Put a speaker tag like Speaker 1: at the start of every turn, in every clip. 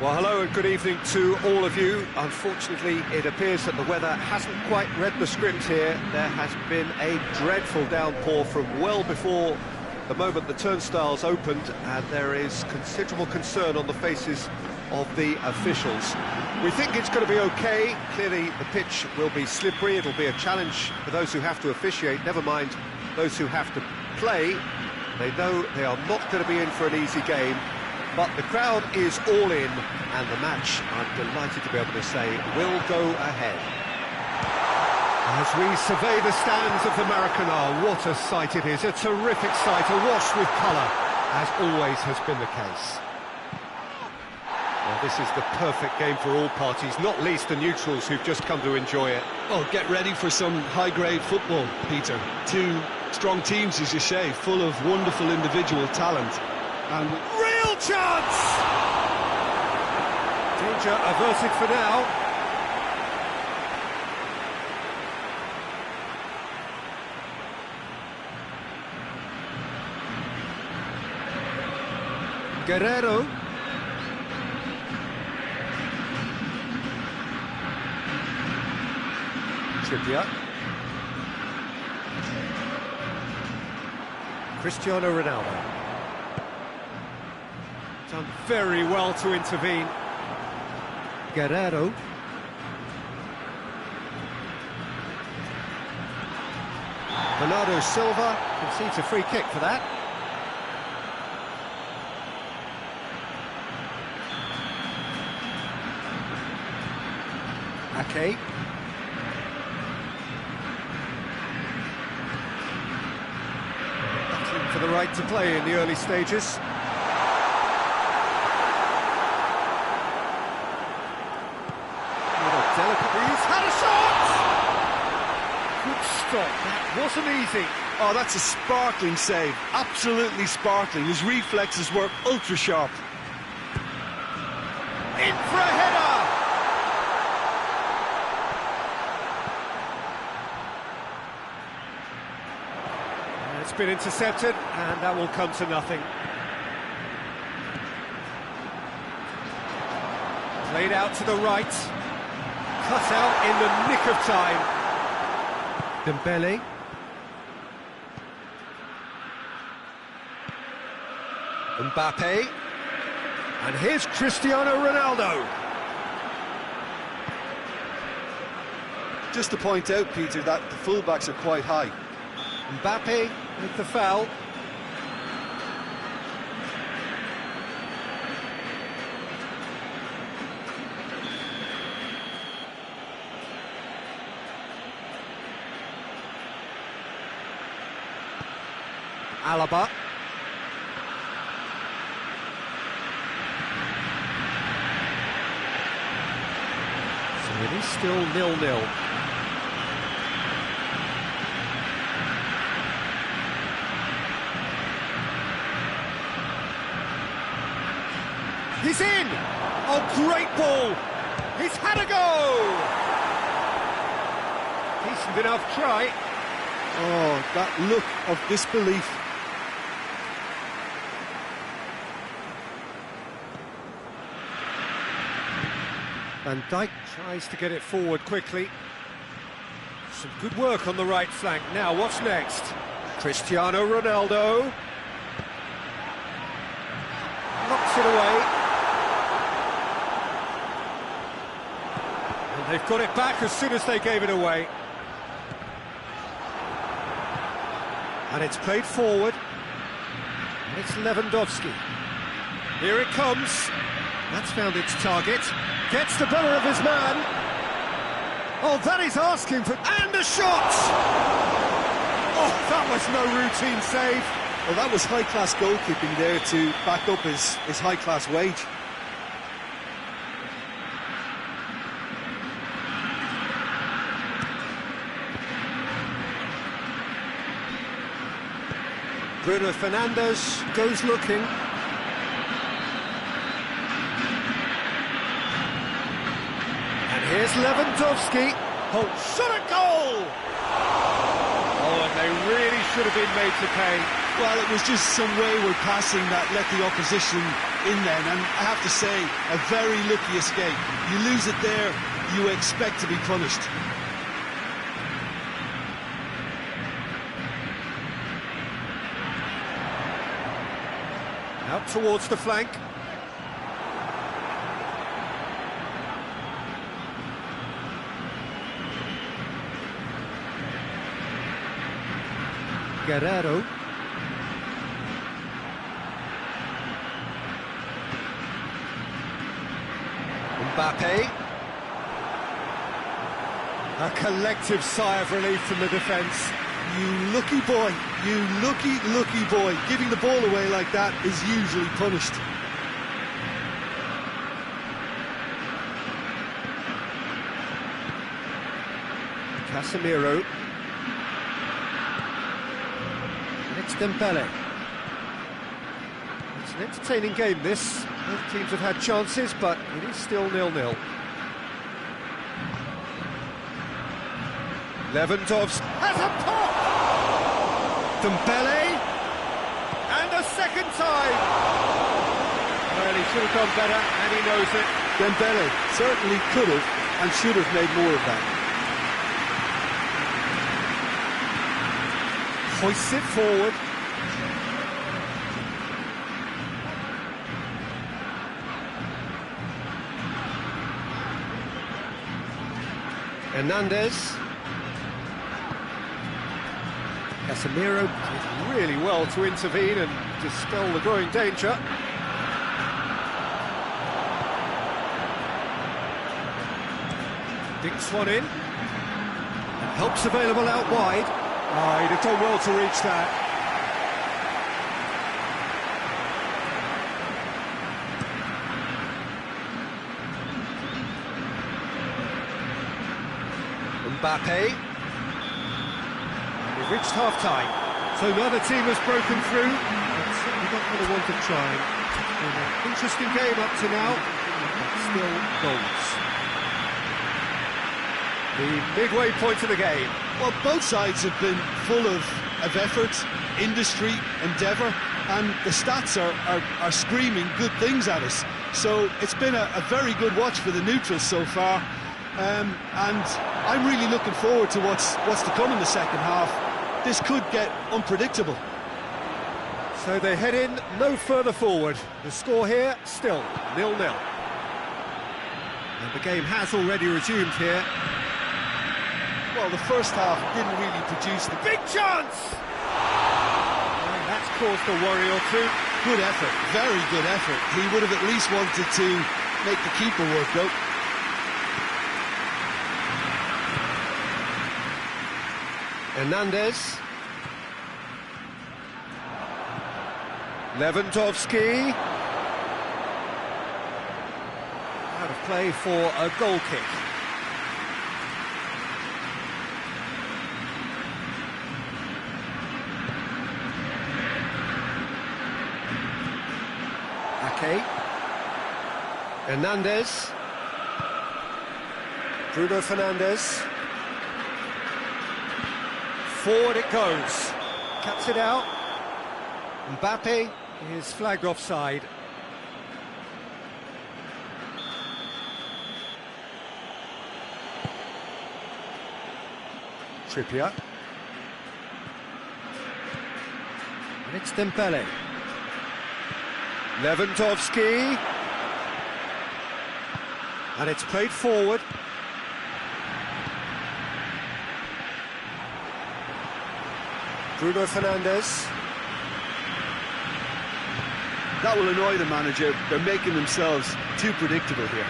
Speaker 1: Well, hello and good evening to all of you. Unfortunately, it appears that the weather hasn't quite read the script here. There has been a dreadful downpour from well before the moment the turnstiles opened, and there is considerable concern on the faces of the officials. We think it's going to be okay. Clearly, the pitch will be slippery. It'll be a challenge for those who have to officiate, never mind those who have to play. They know they are not going to be in for an easy game. But the crowd is all in, and the match, I'm delighted to be able to say, will go ahead. As we survey the stands of the Maracanã, what a sight it is, a terrific sight, awash with colour, as always has been the case. Well, this is the perfect game for all parties, not least the neutrals who've just come to enjoy it.
Speaker 2: Well, get ready for some high-grade football, Peter. Two strong teams, as you say, full of wonderful individual talent. And
Speaker 1: real chance! Danger averted for now. Guerrero. Trippier. Cristiano Ronaldo. Done very well to intervene. Guerrero. Bernardo Silva concedes a free kick for that. Ake. Battling for the right to play in the early stages. He's had a shot! Good stop, that wasn't easy.
Speaker 2: oh, that's a sparkling save, absolutely sparkling. His reflexes were ultra-sharp.
Speaker 1: In for a header! It's been intercepted, and that will come to nothing. Played out to the right. Cut out in the nick of time. Dembele. Mbappe. And here's Cristiano Ronaldo.
Speaker 2: Just to point out, Peter, that the fullbacks are quite high.
Speaker 1: Mbappe with the foul. Alaba. So it is still 0-0. He's in! Oh, great ball! He's had a go! Decent enough try.
Speaker 2: Oh, that look of disbelief.
Speaker 1: Van Dijk tries to get it forward quickly. Some good work on the right flank. Now, what's next? Cristiano Ronaldo. Knocks it away. And they've got it back as soon as they gave it away. And it's played forward. And it's Lewandowski. Here it comes. That's found its target. Gets the better of his man. Oh, that is asking for... And a shot! Oh, that was no routine save.
Speaker 2: Well, that was high-class goalkeeping there to back up his high-class wage.
Speaker 1: Bruno Fernandes goes looking. And here's Lewandowski. Oh, shot a goal! Oh, and they really should have been made to pay.
Speaker 2: Well, it was just some wayward passing that let the opposition in then, and I have to say, a very lucky escape. You lose it there, you expect to be punished.
Speaker 1: Out towards the flank. Guerrero. Mbappe. A collective sigh of relief from the defence.
Speaker 2: You lucky boy, you lucky boy. Giving the ball away like that is usually punished.
Speaker 1: Casemiro. It's Dembele. It's an entertaining game, this. Both teams have had chances, but it is still 0-0. Lewandowski has a pop! Dembele! And a second time! Well, he should have done better, and he knows it.
Speaker 2: Dembele certainly could have and should have made more of that.
Speaker 1: Hoists it forward. Hernandez. Casemiro did really well to intervene and dispel the growing danger. Dinks one in. Help's available out wide. Oh, he'd have done well to reach that. Mbappe. We've reached half-time, so neither team has broken through, but certainly not going to want to try. Been an interesting game up to now, but still goals. The midway point of the game.
Speaker 2: Well, both sides have been full of effort, industry, endeavour, and the stats are screaming good things at us. So it's been a very good watch for the neutrals so far, and I'm really looking forward to what's to come in the second half. This could get unpredictable.
Speaker 1: So they head in no further forward. The score here, still 0-0. And the game has already resumed here.
Speaker 2: Well, the first half didn't really produce the
Speaker 1: Big chance! And that's caused a worry or two.
Speaker 2: good effort, very good effort. He would have at least wanted to make the keeper work, though.
Speaker 1: Hernandez. Lewandowski. Out of play for a goal kick. Ake. Hernandez. Bruno Fernandes. Forward it goes. Cuts it out. Mbappe is flagged offside. Trippier. And it's Dembele. Lewandowski. And it's played forward. Bruno Fernandes.
Speaker 2: That will annoy the manager. They're making themselves too predictable here.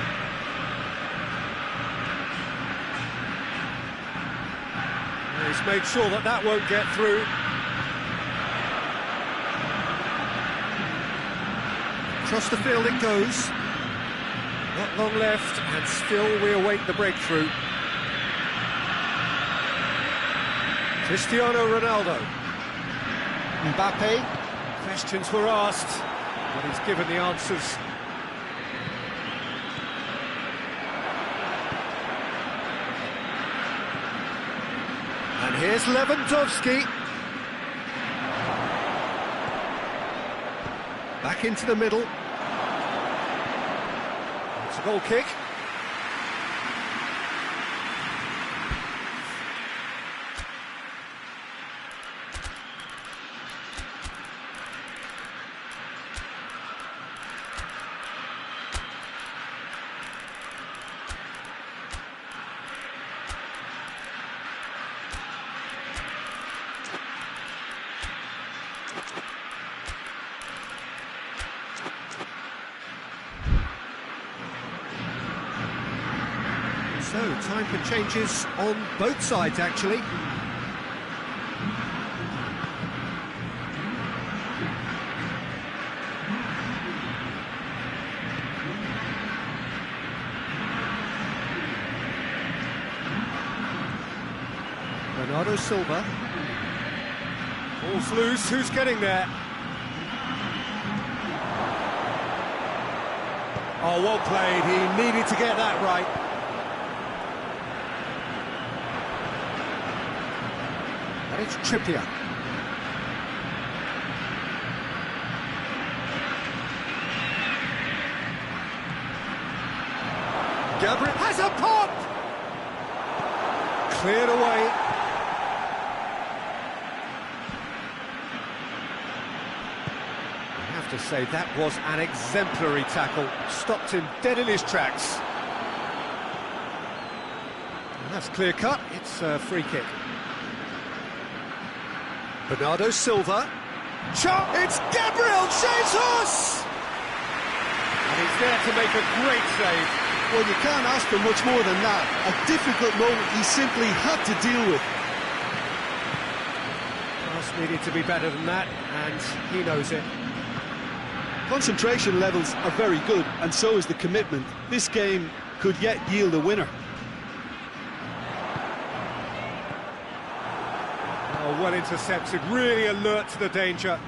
Speaker 1: He's made sure that that won't get through. Across the field it goes. Not long left, and still we await the breakthrough. Cristiano Ronaldo. Mbappe. Questions were asked, but he's given the answers. And here's Lewandowski. Back into the middle. It's a goal kick. So, time for changes on both sides, actually. Bernardo Silva. Ball's loose, who's getting there? Oh, well played, he needed to get that right. It's Trippier. Gabriel has a pop! Cleared away. I have to say, that was an exemplary tackle. Stopped him dead in his tracks. And that's clear cut. It's a free kick. Bernardo Silva. Shot! It's Gabriel Jesus! And he's there to make a great save.
Speaker 2: Well, you can't ask for much more than that. A difficult moment he simply had to deal with.
Speaker 1: Pass needed to be better than that, and he knows it.
Speaker 2: Concentration levels are very good, and so is the commitment. This game could yet yield a winner.
Speaker 1: Well intercepted, really alert to the danger.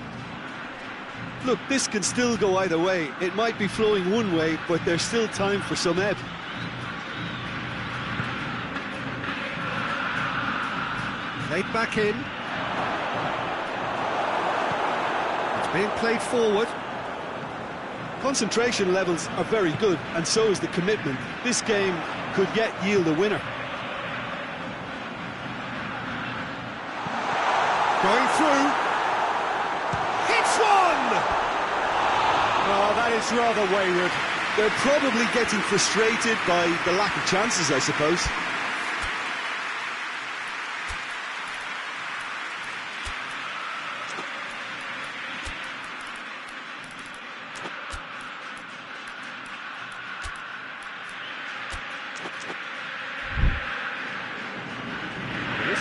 Speaker 2: Look, this can still go either way. It might be flowing one way, but there's still time for some ebb.
Speaker 1: Played back in. It's being played forward.
Speaker 2: Concentration levels are very good, and so is the commitment. This game could yet yield a winner.
Speaker 1: Going through. Hits one! Oh, that is rather wayward.
Speaker 2: They're probably getting frustrated by the lack of chances, I suppose.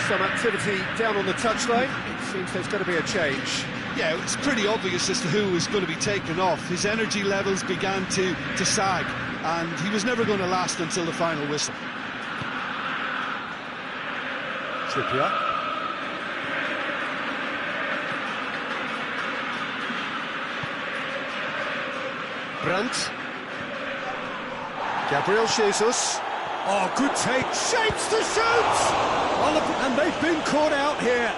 Speaker 1: Some activity down on the touchline. It seems there's going to be a change.
Speaker 2: Yeah, it's pretty obvious as to who was going to be taken off. His energy levels began to sag, and he was never going to last until the final whistle.
Speaker 1: Trippier. Brandt. Gabriel Jesus. Oh, good take. Shapes to shoot! And they've been caught out here.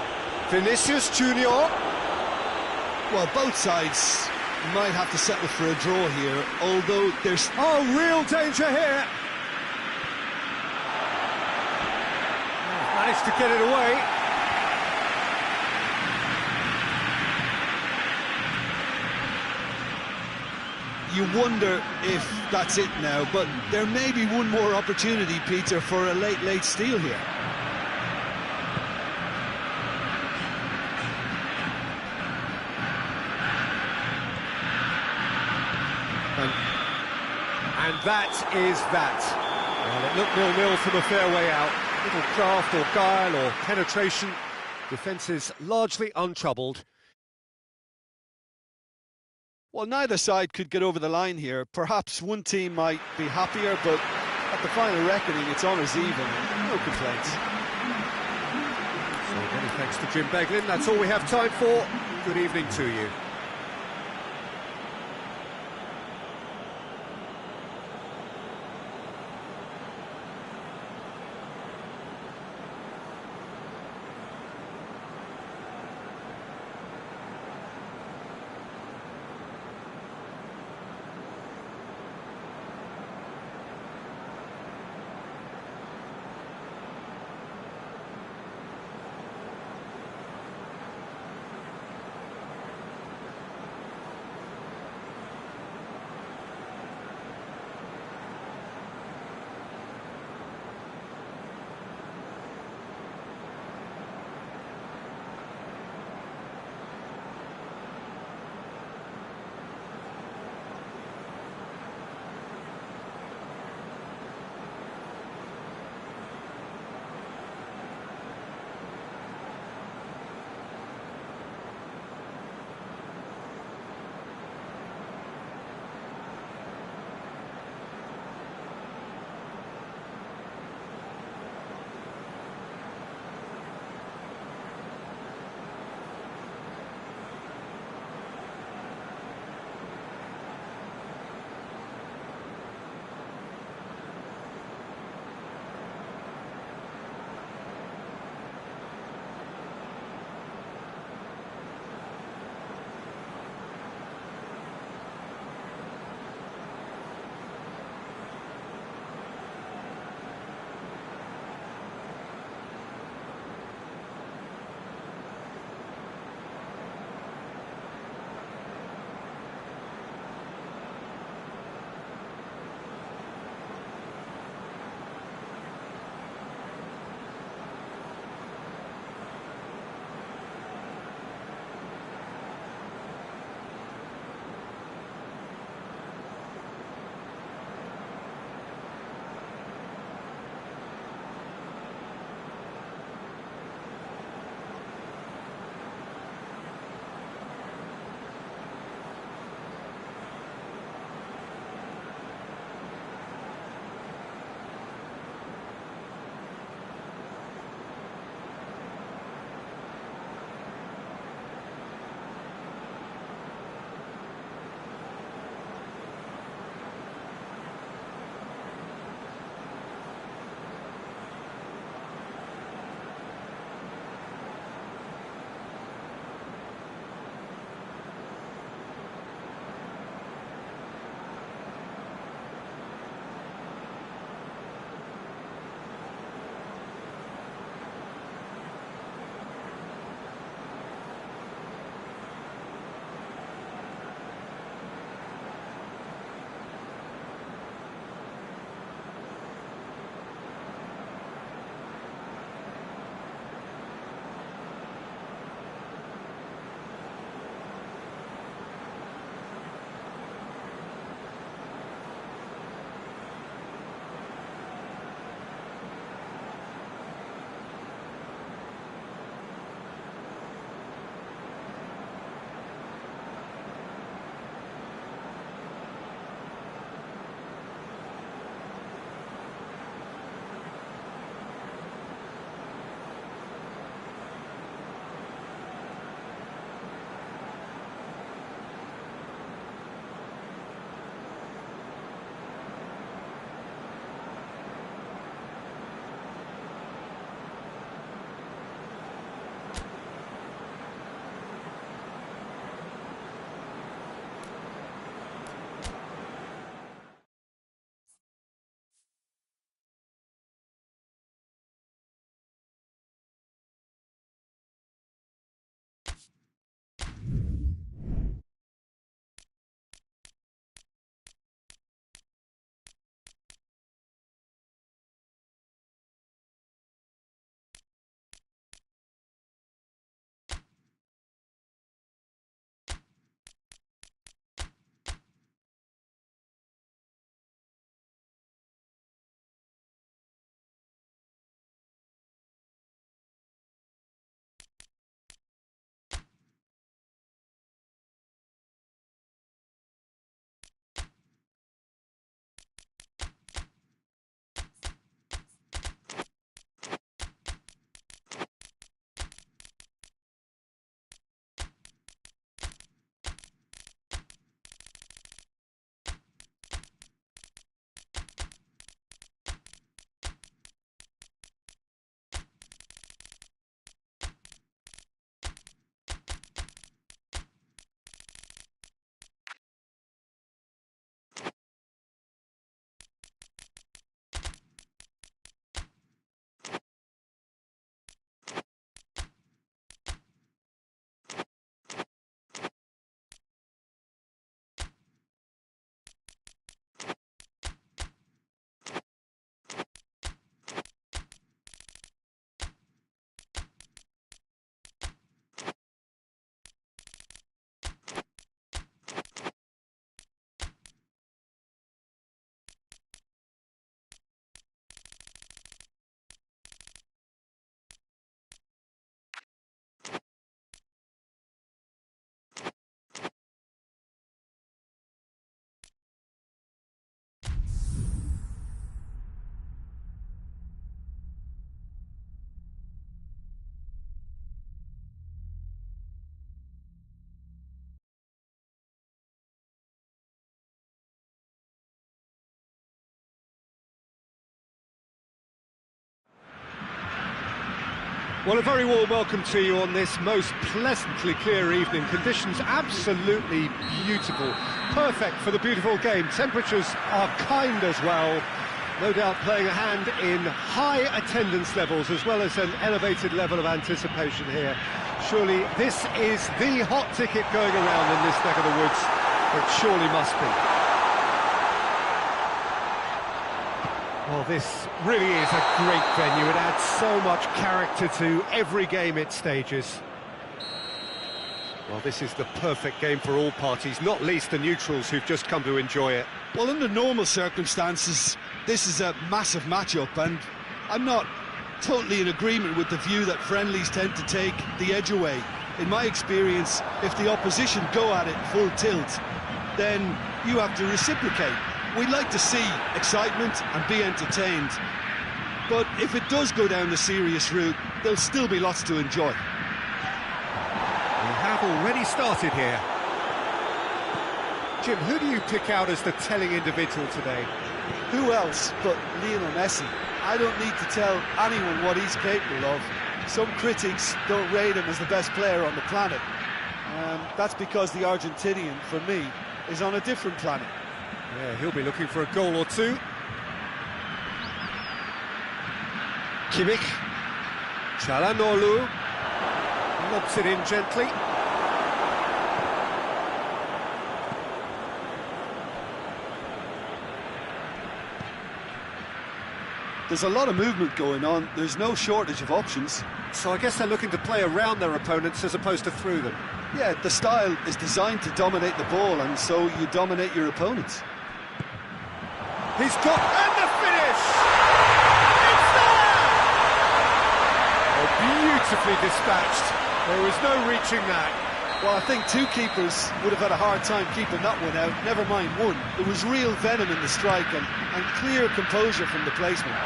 Speaker 1: Vinicius Junior.
Speaker 2: Well, both sides might have to settle for a draw here, although there's...
Speaker 1: Oh, real danger here. Oh, managed to get it away.
Speaker 2: You wonder if that's it now, but there may be one more opportunity, Peter, for a late steal here.
Speaker 1: And that is that. Well, it looked 0-0 from a fair way out. Little craft or guile or penetration. Defence is largely untroubled.
Speaker 2: Well, neither side could get over the line here. Perhaps one team might be happier, but at the final reckoning, it's honours even. No complaints.
Speaker 1: So many thanks to Jim Beglin. That's all we have time for. Good evening to you. Well, a very warm welcome to you on this most pleasantly clear evening. Conditions absolutely beautiful. Perfect for the beautiful game. Temperatures are kind as well. No doubt playing a hand in high attendance levels as well as an elevated level of anticipation here. Surely this is the hot ticket going around in this neck of the woods. It surely must be. Well, this really is a great venue. It adds so much character to every game it stages. Well, this is the perfect game for all parties, not least the neutrals who've just come to enjoy it.
Speaker 2: Well, under normal circumstances, this is a massive matchup, and I'm not totally in agreement with the view that friendlies tend to take the edge away. In my experience, if the opposition go at it full tilt, then you have to reciprocate. We'd like to see excitement and be entertained, but if it does go down the serious route, there'll still be lots to enjoy.
Speaker 1: We have already started here. Jim, who do you pick out as the telling individual today?
Speaker 2: Who else but Lionel Messi? I don't need to tell anyone what he's capable of. Some critics don't rate him as the best player on the planet. That's because the Argentinian, for me, is on a different planet.
Speaker 1: Yeah, he'll be looking for a goal or two. Kimmich. Çalhanoğlu. Lobs it in gently.
Speaker 2: There's a lot of movement going on. There's no shortage of options.
Speaker 1: So I guess they're looking to play around their opponents as opposed to through them.
Speaker 2: Yeah, the style is designed to dominate the ball, and so you dominate your opponents.
Speaker 1: He's got... and the finish! It's there! Oh, beautifully dispatched. There was no reaching that.
Speaker 2: Well, I think two keepers would have had a hard time keeping that one out, never mind one. There was real venom in the strike and clear composure from the placement.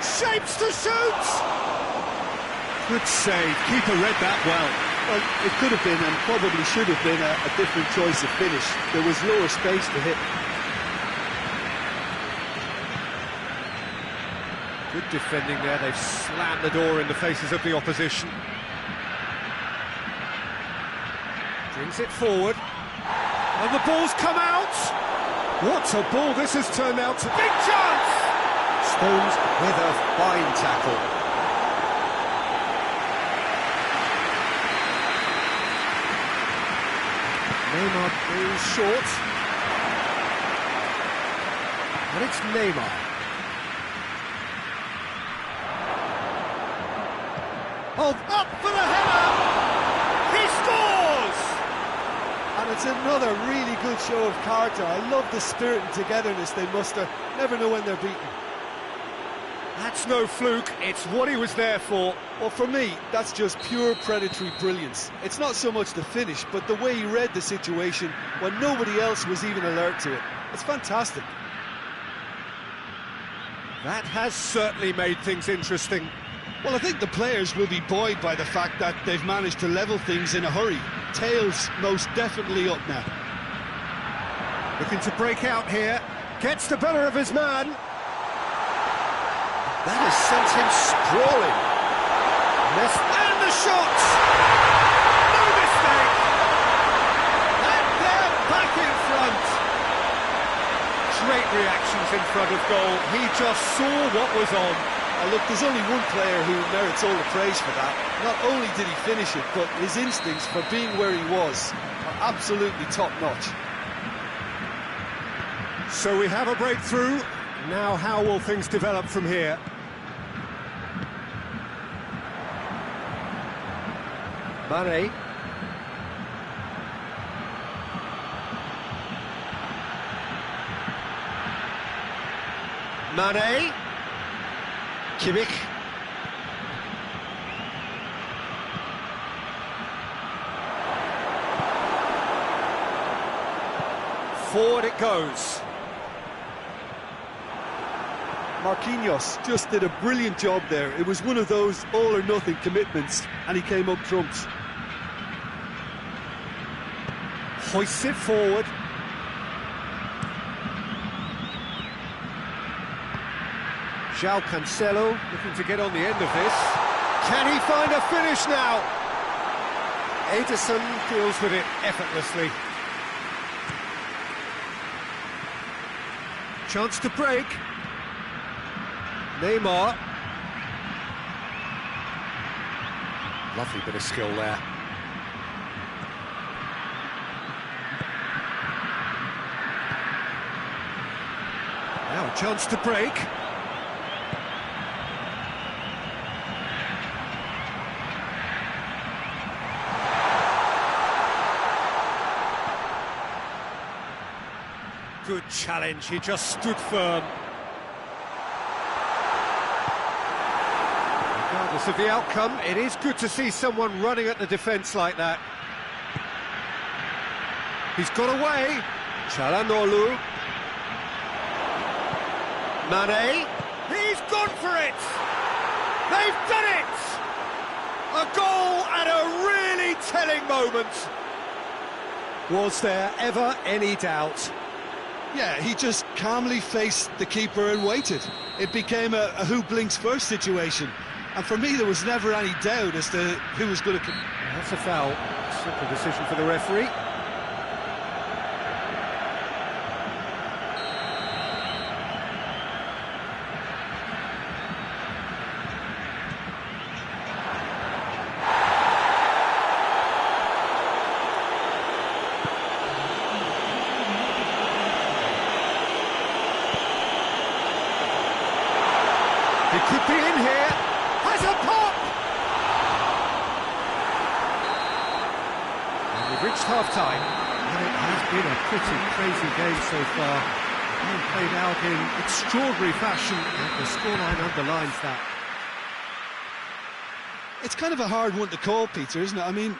Speaker 1: Shapes to shoot! Good save. Keeper read that well.
Speaker 2: Well, it could have been and probably should have been a different choice of finish. There was lower space to hit.
Speaker 1: Good defending there. They've slammed the door in the faces of the opposition. Brings it forward. And the ball's come out! What a ball this has turned out to. Big chance! Stones with a fine tackle. Neymar is short. And it's Neymar. Oh, up for the header! He scores!
Speaker 2: And it's another really good show of character. I love the spirit and togetherness they muster. Never know when they're beaten.
Speaker 1: That's no fluke, it's what he was there for.
Speaker 2: Well, for me, that's just pure predatory brilliance. It's not so much the finish, but the way he read the situation when nobody else was even alert to it. It's fantastic.
Speaker 1: That has certainly made things interesting.
Speaker 2: Well, I think the players will be buoyed by the fact that they've managed to level things in a hurry. Tails most definitely up now.
Speaker 1: Looking to break out here. Gets the better of his man. That has sent him sprawling. And the shot! No mistake! And they're back in front. Great reactions in front of goal. He just saw what was on.
Speaker 2: Look, there's only one player who merits all the praise for that. Not only did he finish it, but his instincts for being where he was are absolutely top-notch.
Speaker 1: So we have a breakthrough. Now how will things develop from here? Mane. Mane. Kimmich. Forward it goes.
Speaker 2: Marquinhos just did a brilliant job there. It was one of those all-or-nothing commitments, and he came up trumps.
Speaker 1: Hoists it forward. João Cancelo looking to get on the end of this. Can he find a finish now? Edison deals with it effortlessly. Chance to break. Neymar. Lovely bit of skill there. Now a chance to break. Good challenge, he just stood firm. Regardless of the outcome, it is good to see someone running at the defence like that. He's got away. Çalhanoğlu. Mane. He's gone for it! They've done it! A goal at a really telling moment. Was there ever any doubt?
Speaker 2: Yeah, he just calmly faced the keeper and waited. It became a who blinks first situation. And for me, there was never any doubt as to who was going to...
Speaker 1: That's a foul. Simple decision for the referee. He could be in here. Has a pop! And we've reached half-time.
Speaker 3: And it has been a pretty crazy game so far. And played out in extraordinary fashion, and the scoreline underlines that.
Speaker 2: It's kind of a hard one to call, Peter, isn't it? I mean,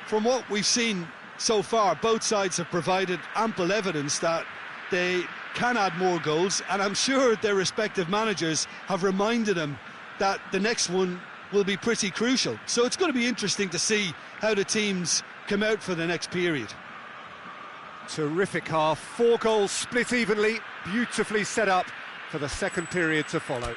Speaker 2: from what we've seen so far, both sides have provided ample evidence that they can add more goals, and I'm sure their respective managers have reminded them that the next one will be pretty crucial. So it's going to be interesting to see how the teams come out for the next period.
Speaker 1: Terrific half, 4 goals split evenly, beautifully set up for the second period to follow.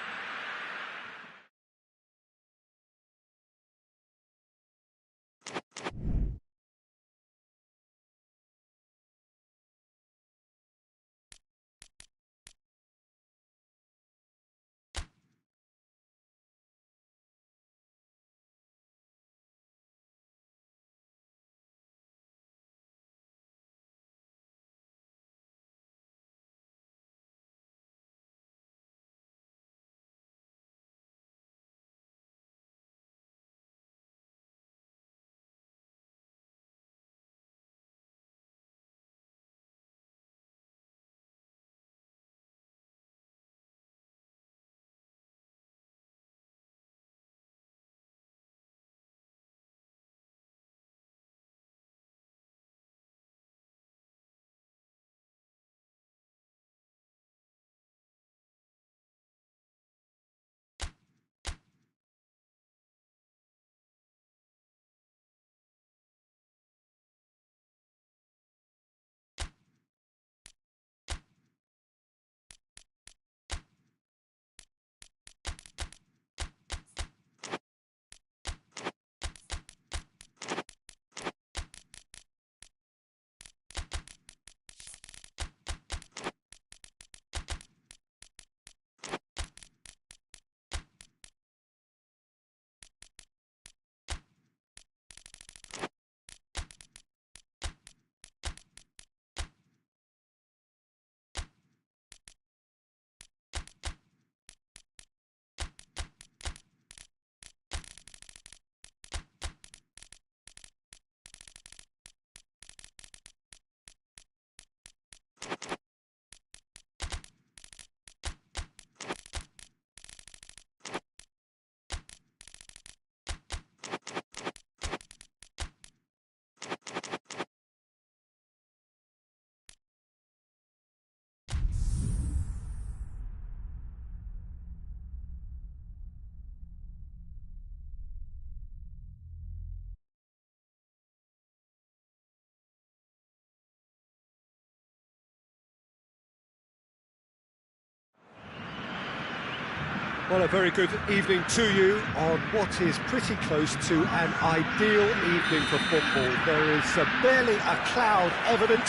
Speaker 1: Well, a very good evening to you on what is pretty close to an ideal evening for football. There is barely a cloud evident.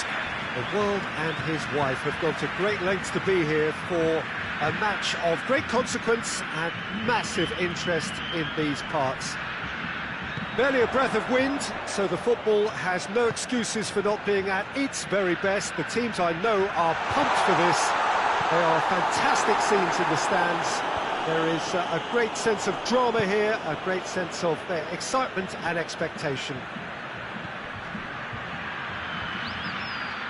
Speaker 1: The world and his wife have gone to great lengths to be here for a match of great consequence and massive interest in these parts. Barely a breath of wind, so the football has no excuses for not being at its very best. The teams I know are pumped for this. There are fantastic scenes in the stands. There is a great sense of drama here, a great sense of excitement and expectation.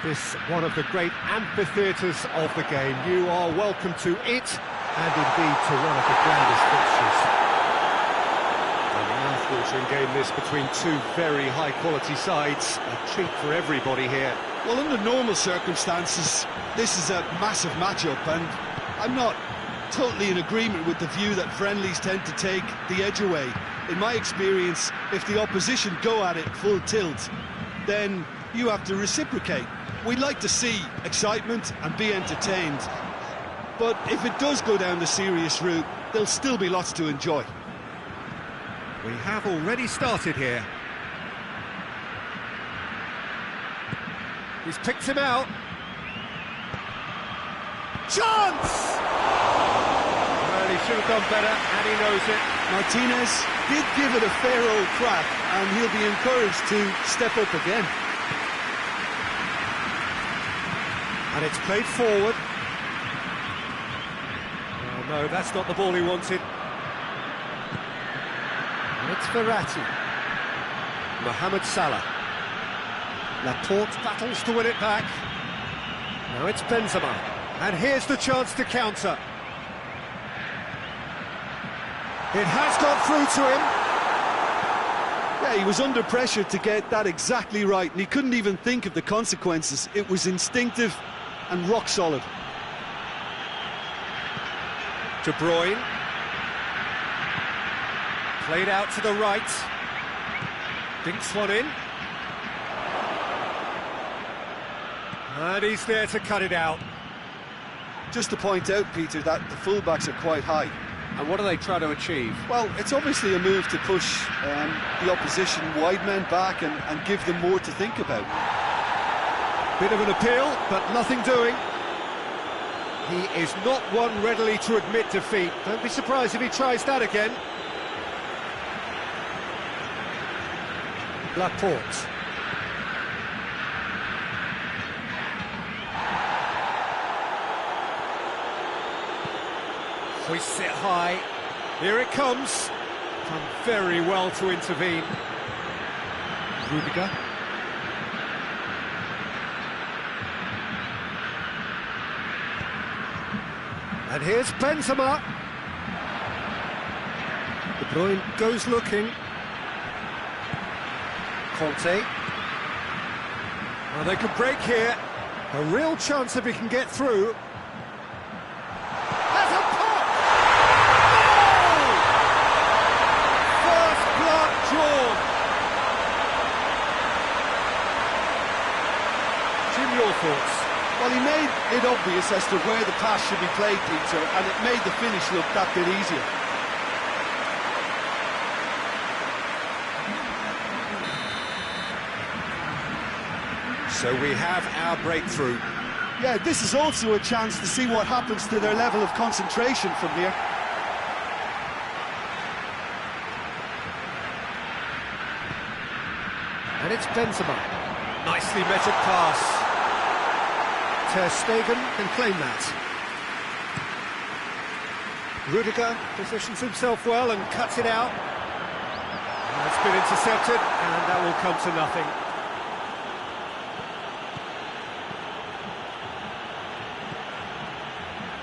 Speaker 1: This one of the great amphitheatres of the game. You are welcome to it, and indeed to one of the grandest fixtures. A mouth-watering game this between two very high-quality sides. A treat for everybody here.
Speaker 2: Well, under normal circumstances, this is a massive matchup, and I'm not totally in agreement with the view that friendlies tend to take the edge away. In my experience, if the opposition go at it full tilt, then you have to reciprocate. We'd like to see excitement and be entertained, but if it does go down the serious route, there'll still be lots to enjoy.
Speaker 1: We have already started here. He's picked him out. Chance! Well, he should have done better, and he knows it.
Speaker 2: Martinez did give it a fair old crack, and he'll be encouraged to step up again.
Speaker 1: And it's played forward. Oh no, that's not the ball he wanted. And it's Verratti. Mohamed Salah. Laporte battles to win it back. Now it's Benzema. And here's the chance to counter. It has got through to him.
Speaker 2: Yeah, he was under pressure to get that exactly right, and he couldn't even think of the consequences. It was instinctive and rock solid.
Speaker 1: De Bruyne. Played out to the right. Dinks one in. And he's there to cut it out.
Speaker 2: Just to point out, Peter, that the fullbacks are quite high.
Speaker 1: And what do they try to achieve?
Speaker 2: Well, it's obviously a move to push the opposition wide men back and give them more to think about.
Speaker 1: Bit of an appeal, but nothing doing. He is not one readily to admit defeat. Don't be surprised if he tries that again. Laporte. Hoists it high. Here it comes. Done very well to intervene. Rudiger. And here's Benzema. De Bruyne goes looking. Conte. Well, they could break here. A real chance if he can get through. Has a pop! Oh! First blood drawn. Jim, your thoughts?
Speaker 2: Well, he made it obvious as to where the pass should be played, Peter, and it made the finish look that bit easier.
Speaker 1: So we have our breakthrough.
Speaker 2: Yeah, this is also a chance to see what happens to their level of concentration from here.
Speaker 1: And it's Benzema. Nicely measured pass. Ter Stegen can claim that. Rudiger positions himself well and cuts it out. That's been intercepted, and that will come to nothing.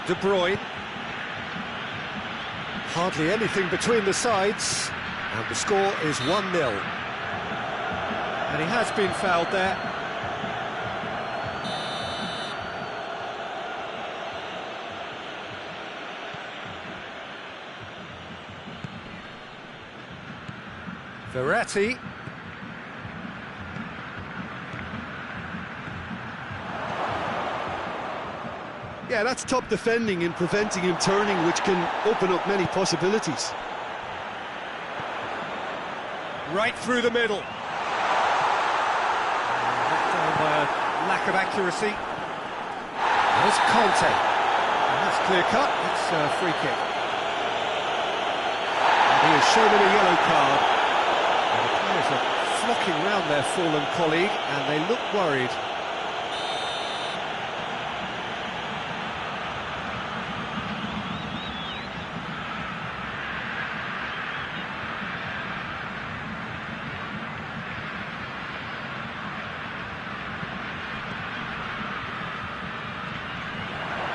Speaker 1: De Bruyne. Hardly anything between the sides, and the score is 1-0. And he has been fouled there. Verratti.
Speaker 2: Yeah, that's top defending and preventing him turning, which can open up many possibilities.
Speaker 1: Right through the middle. Knocked down by a lack of accuracy. There's Conte. And that's clear cut. It's a free kick. And he has shown him a yellow card. And the players are flocking round their fallen colleague, and they look worried.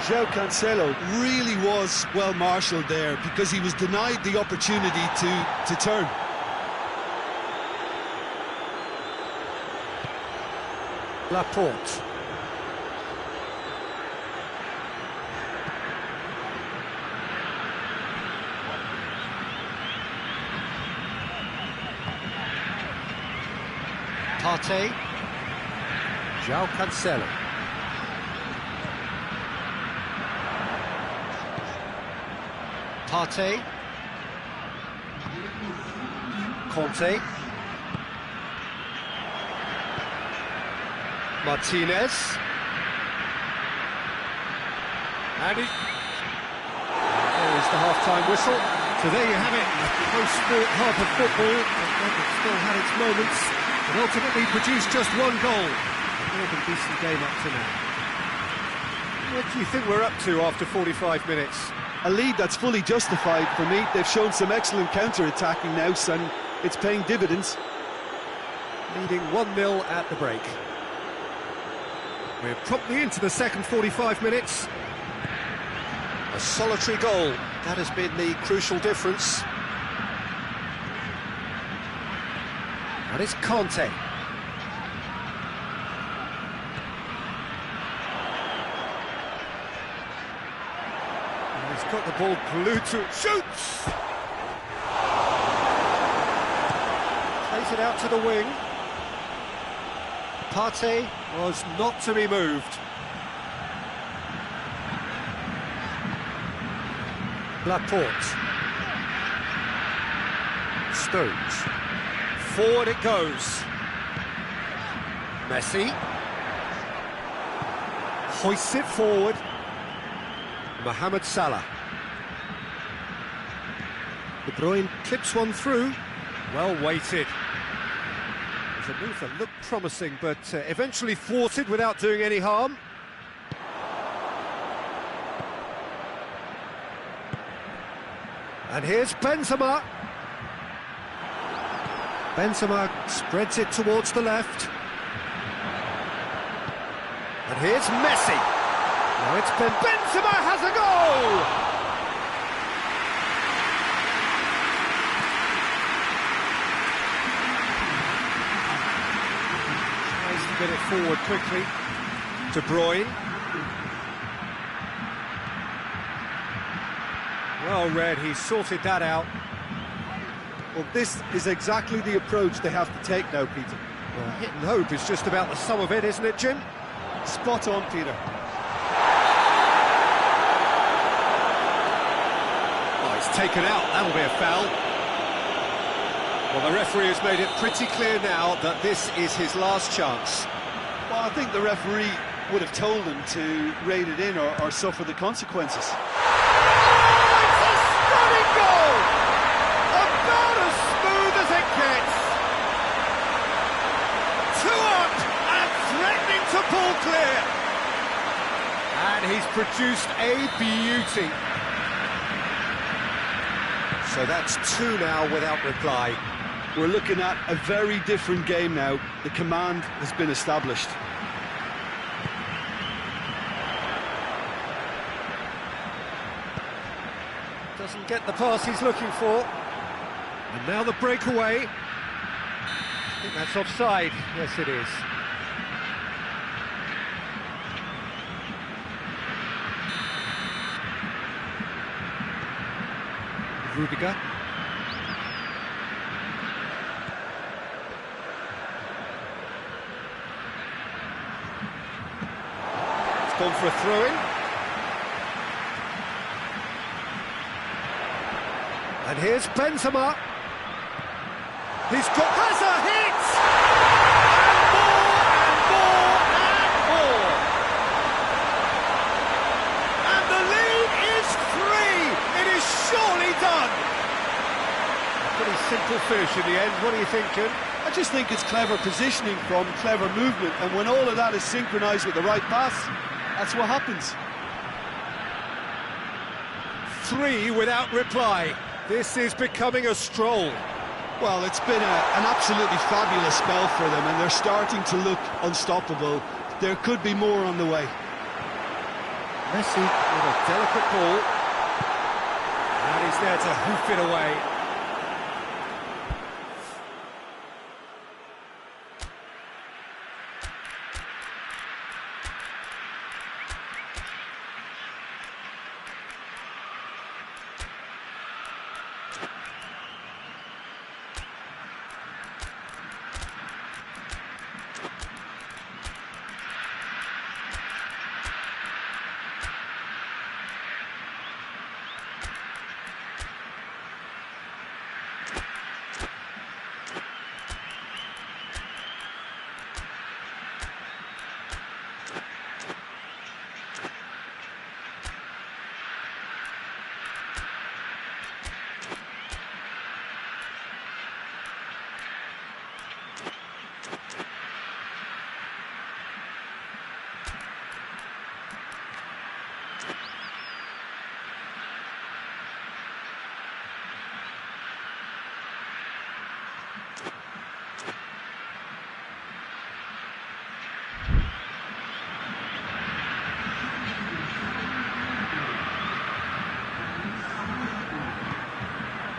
Speaker 2: João Cancelo really was well marshalled there because he was denied the opportunity to turn.
Speaker 1: Laporte. Partey. João Cancelo. Partey. Conte. Martinez. And there is the half-time whistle. So there you have it, post-sport half of football. It still had its moments, but ultimately produced just one goal. A more than decent game up to now. What do you think we're up to after 45 minutes?
Speaker 2: A lead that's fully justified for me. They've shown some excellent counter-attacking now, and it's paying dividends.
Speaker 1: Leading 1-0 at the break. We're promptly into the second 45 minutes. A solitary goal, that has been the crucial difference. And it's Conte. He's got the ball glued to it, shoots! Plays it out to the wing. Partey was not to be moved. Laporte. Stones. Forward it goes. Messi. Hoists it forward. Mohamed Salah. De Bruyne clips one through. Well weighted. It's a move that looked promising, but eventually thwarted without doing any harm. And here's Benzema. Benzema spreads it towards the left. And here's Messi. Now it's Benzema has a goal! Tries to get it forward quickly. De Bruyne. Well read, he sorted that out.
Speaker 2: Well, this is exactly the approach they have to take now, Peter.
Speaker 1: Well, hit and hope is just about the sum of it, isn't it, Jim?
Speaker 2: Spot on, Peter.
Speaker 1: Oh, it's taken out, that'll be a foul. Well, the referee has made it pretty clear now that this is his last chance.
Speaker 2: Well, I think the referee would have told him to rate it in or suffer the consequences.
Speaker 1: Goal! About as smooth as it gets. 2 up and threatening to pull clear. And he's produced a beauty. So that's 2 now without reply.
Speaker 2: We're looking at a very different game now. The command has been established.
Speaker 1: Doesn't get the pass he's looking for. And now the breakaway. I think that's offside. Yes, it is. Rudiger. It's gone for a throw-in. And here's Benzema. Has a hit! And more and more! And the lead is 3! It is surely done! A pretty simple finish in the end. What do you think, Jim?
Speaker 2: I just think it's clever positioning from clever movement, and when all of that is synchronised with the right pass, that's what happens.
Speaker 1: 3 without reply. This is becoming a stroll.
Speaker 2: Well, it's been an absolutely fabulous spell for them, and they're starting to look unstoppable. There could be more on the way.
Speaker 1: Messi with a delicate ball. And he's there to hoof it away.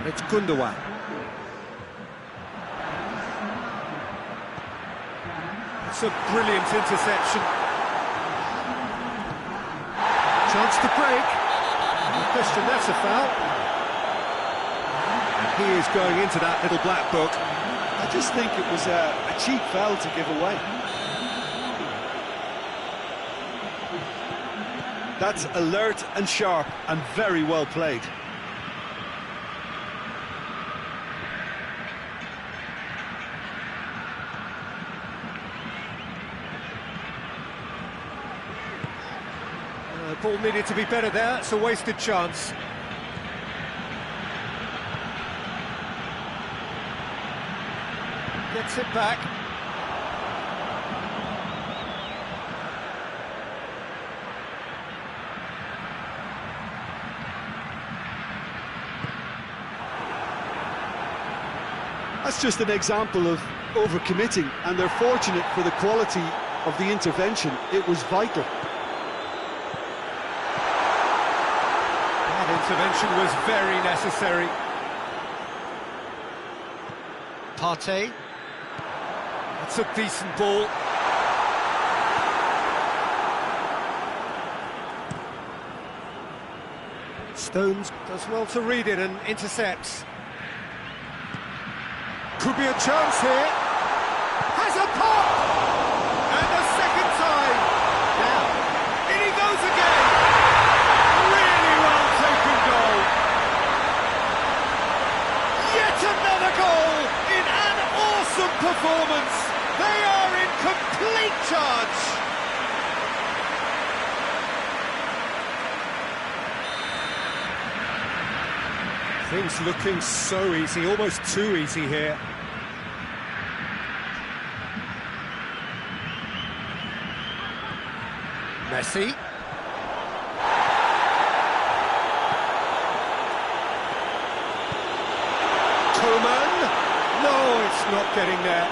Speaker 1: It's Gundogan. It's a brilliant interception. Chance to break. No question, that's a foul. And he is going into that little black book.
Speaker 2: I just think it was a cheap foul to give away. That's alert and sharp and very well played.
Speaker 1: Ball needed to be better there, it's a wasted chance. Gets it back.
Speaker 2: That's just an example of overcommitting, and they're fortunate for the quality of the intervention. It was vital.
Speaker 1: Intervention was very necessary. Partey. That's a decent ball. Stones does well to read it and intercepts. Could be a chance here. Has a pop! And a second time. Now, in he goes again. Really well taken goal. Yet another goal in an awesome performance. They are in complete charge. Things looking so easy, almost too easy here. Messi. Coman. No, it's not getting there.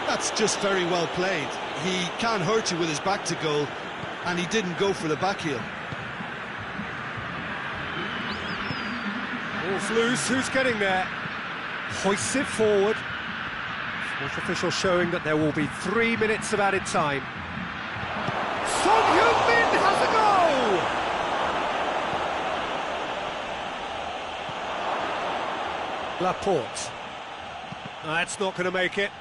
Speaker 2: That's just very well played. He can't hurt you with his back to goal, and he didn't go for the back heel.
Speaker 1: Ball's loose, who's getting there? Hoists it forward. Fourth official showing that there will be 3 minutes of added time. Son Heung-min has a goal! Laporte. That's not going to make it.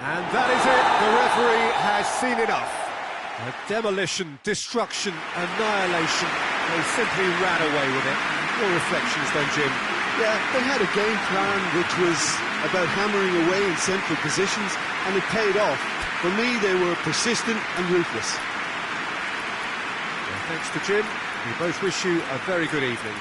Speaker 1: And that is it. The referee has seen enough. Demolition, destruction, annihilation. They simply ran away with it. Your reflections then, Jim?
Speaker 2: Yeah, they had a game plan which was about hammering away in central positions, and it paid off. For me, they were persistent and ruthless.
Speaker 1: Well, thanks to Jim. We both wish you a very good evening.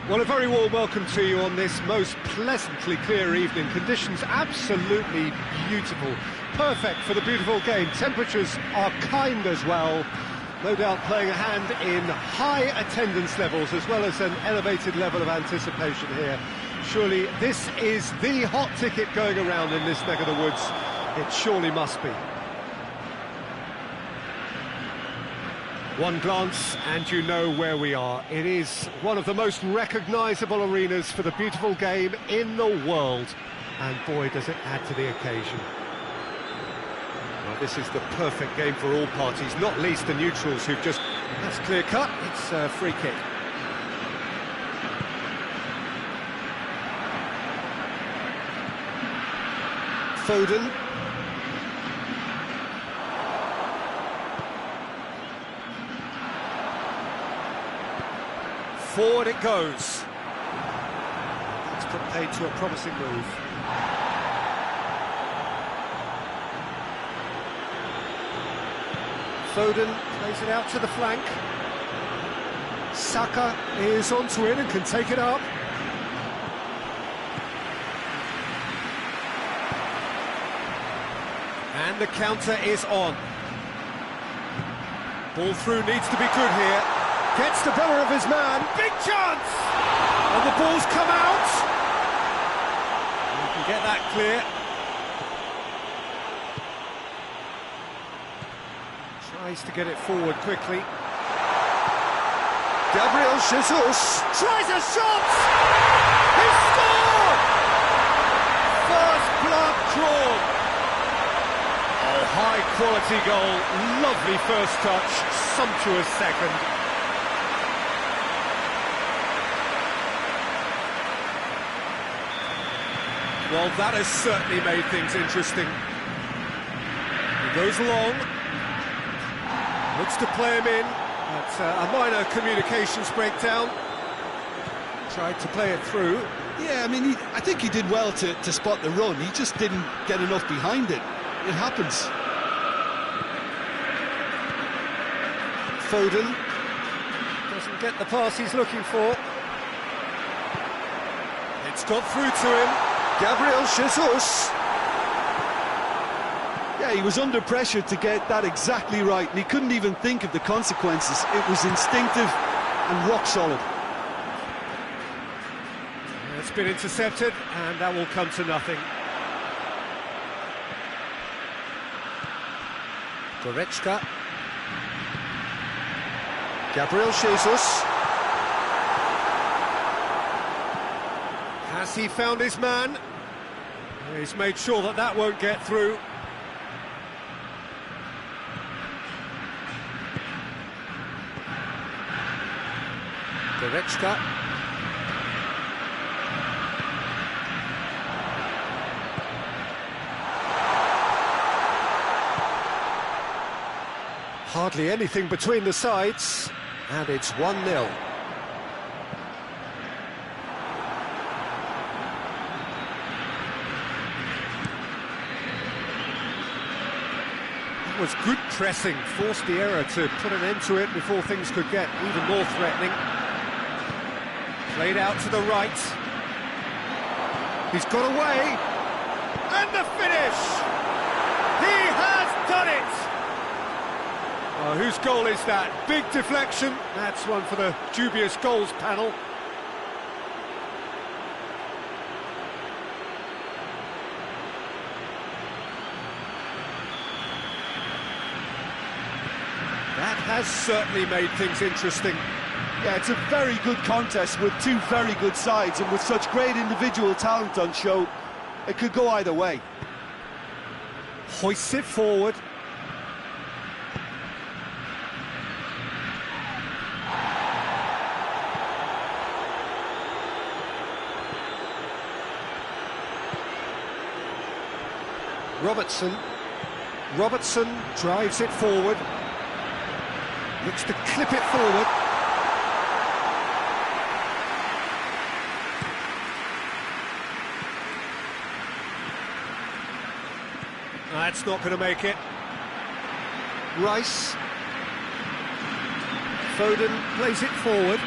Speaker 1: Well, a very warm welcome to you on this most pleasantly clear evening. Conditions absolutely beautiful. Perfect for the beautiful game. Temperatures are kind as well. No doubt playing a hand in high attendance levels as well as an elevated level of anticipation here. Surely this is the hot ticket going around in this neck of the woods. It surely must be. One glance and you know where we are. It is one of the most recognisable arenas for the beautiful game in the world. And boy, does it add to the occasion. Well, this is the perfect game for all parties, not least the neutrals who've just... That's clear cut, it's a free kick. Foden. Forward it goes. It's put paid to a promising move. Foden plays it out to the flank. Saka is onto it and can take it up. And the counter is on. Ball through needs to be good here. Gets the better of his man. Big chance! And the ball's come out. You can get that clear. Tries to get it forward quickly. Gabriel Jesus tries a shot! He scored! First blood drawn. Oh, high quality goal. Lovely first touch. Sumptuous second. Well, that has certainly made things interesting. He goes long. Looks to play him in. That's a minor communications breakdown. Tried to play it through.
Speaker 2: Yeah, I mean, I think he did well to spot the run. He just didn't get enough behind it. It happens.
Speaker 1: Foden doesn't get the pass he's looking for. It's got through to him. Gabriel Jesus.
Speaker 2: Yeah, he was under pressure to get that exactly right, and he couldn't even think of the consequences. It was instinctive and rock solid.
Speaker 1: It's been intercepted, and that will come to nothing. Goretzka. Gabriel Jesus. Has he found his man? He's made sure that that won't get through. Goretzka. Hardly anything between the sides, and it's 1-0. Was good pressing, forced the error to put an end to it before things could get even more threatening. Played out to the right. He's got away. And the finish! He has done it! Oh, whose goal is that? Big deflection. That's one for the dubious goals panel. That has certainly made things interesting.
Speaker 2: Yeah, it's a very good contest with two very good sides, and with such great individual talent on show, it could go either way.
Speaker 1: Hoists it forward. Robertson drives it forward. Looks to clip it forward. That's not going to make it. Rice. Foden plays it forward.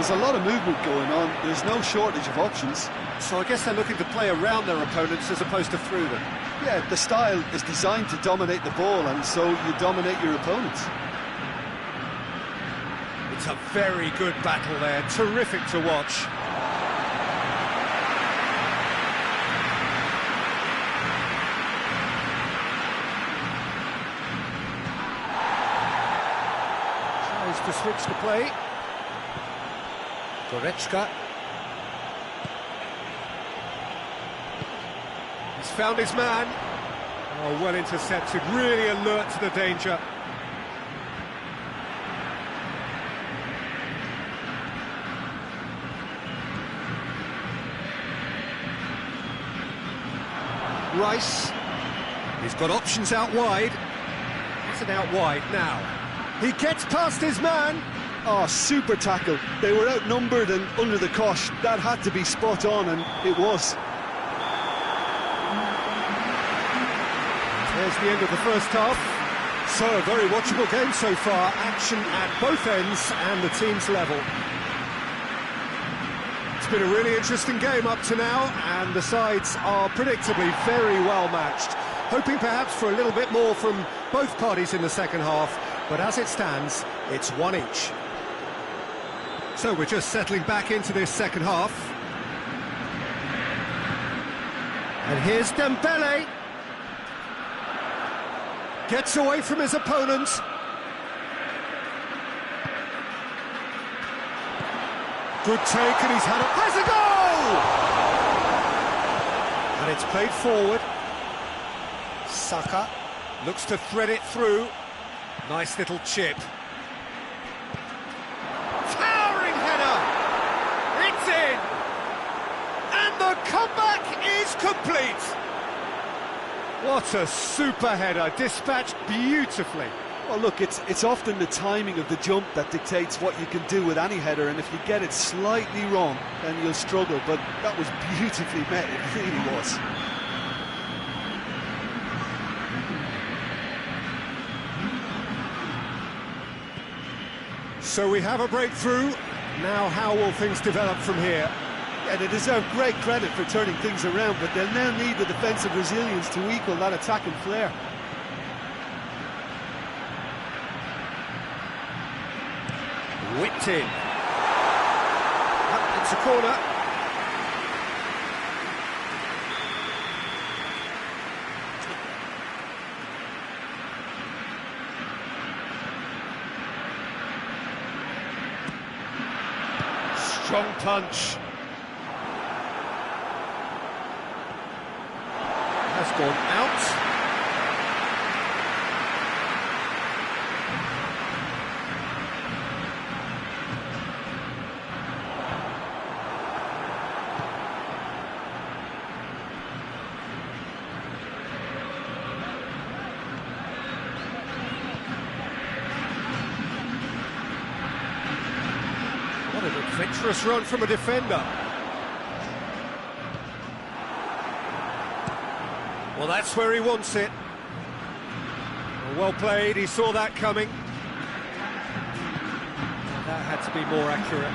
Speaker 2: There's a lot of movement going on. There's no shortage of options.
Speaker 1: So I guess they're looking to play around their opponents as opposed to through them.
Speaker 2: Yeah, the style is designed to dominate the ball, and so you dominate your opponents.
Speaker 1: It's a very good battle there, terrific to watch. Tries to switch the play. Goretzka. He's found his man. Oh, well intercepted, really alert to the danger. Rice, he's got options out wide. Is it out wide now? He gets past his man.
Speaker 2: Oh, super tackle. They were outnumbered and under the cosh. That had to be spot on, and it was.
Speaker 1: There's the end of the first half. So, a very watchable game so far. Action at both ends and the team's level. It's been a really interesting game up to now, and the sides are predictably very well matched. Hoping perhaps for a little bit more from both parties in the second half, but as it stands, it's one each. So we're just settling back into this second half. And here's Dembele. Gets away from his opponent. Good take, and he's has a goal! And it's played forward. Saka looks to thread it through. Nice little chip. Towering header! It's in! And the comeback is complete! What a super header, dispatched beautifully.
Speaker 2: Well, look, it's often the timing of the jump that dictates what you can do with any header, and if you get it slightly wrong, then you'll struggle, but that was beautifully met, it really was.
Speaker 1: So we have a breakthrough. Now how will things develop from here?
Speaker 2: Yeah, they deserve great credit for turning things around, but they'll now need the defensive resilience to equal that attacking flair.
Speaker 1: Whipped in. It's a corner. Strong punch. Has gone out. What an adventurous run from a defender. Well, that's where he wants it. Well played, he saw that coming. That had to be more accurate.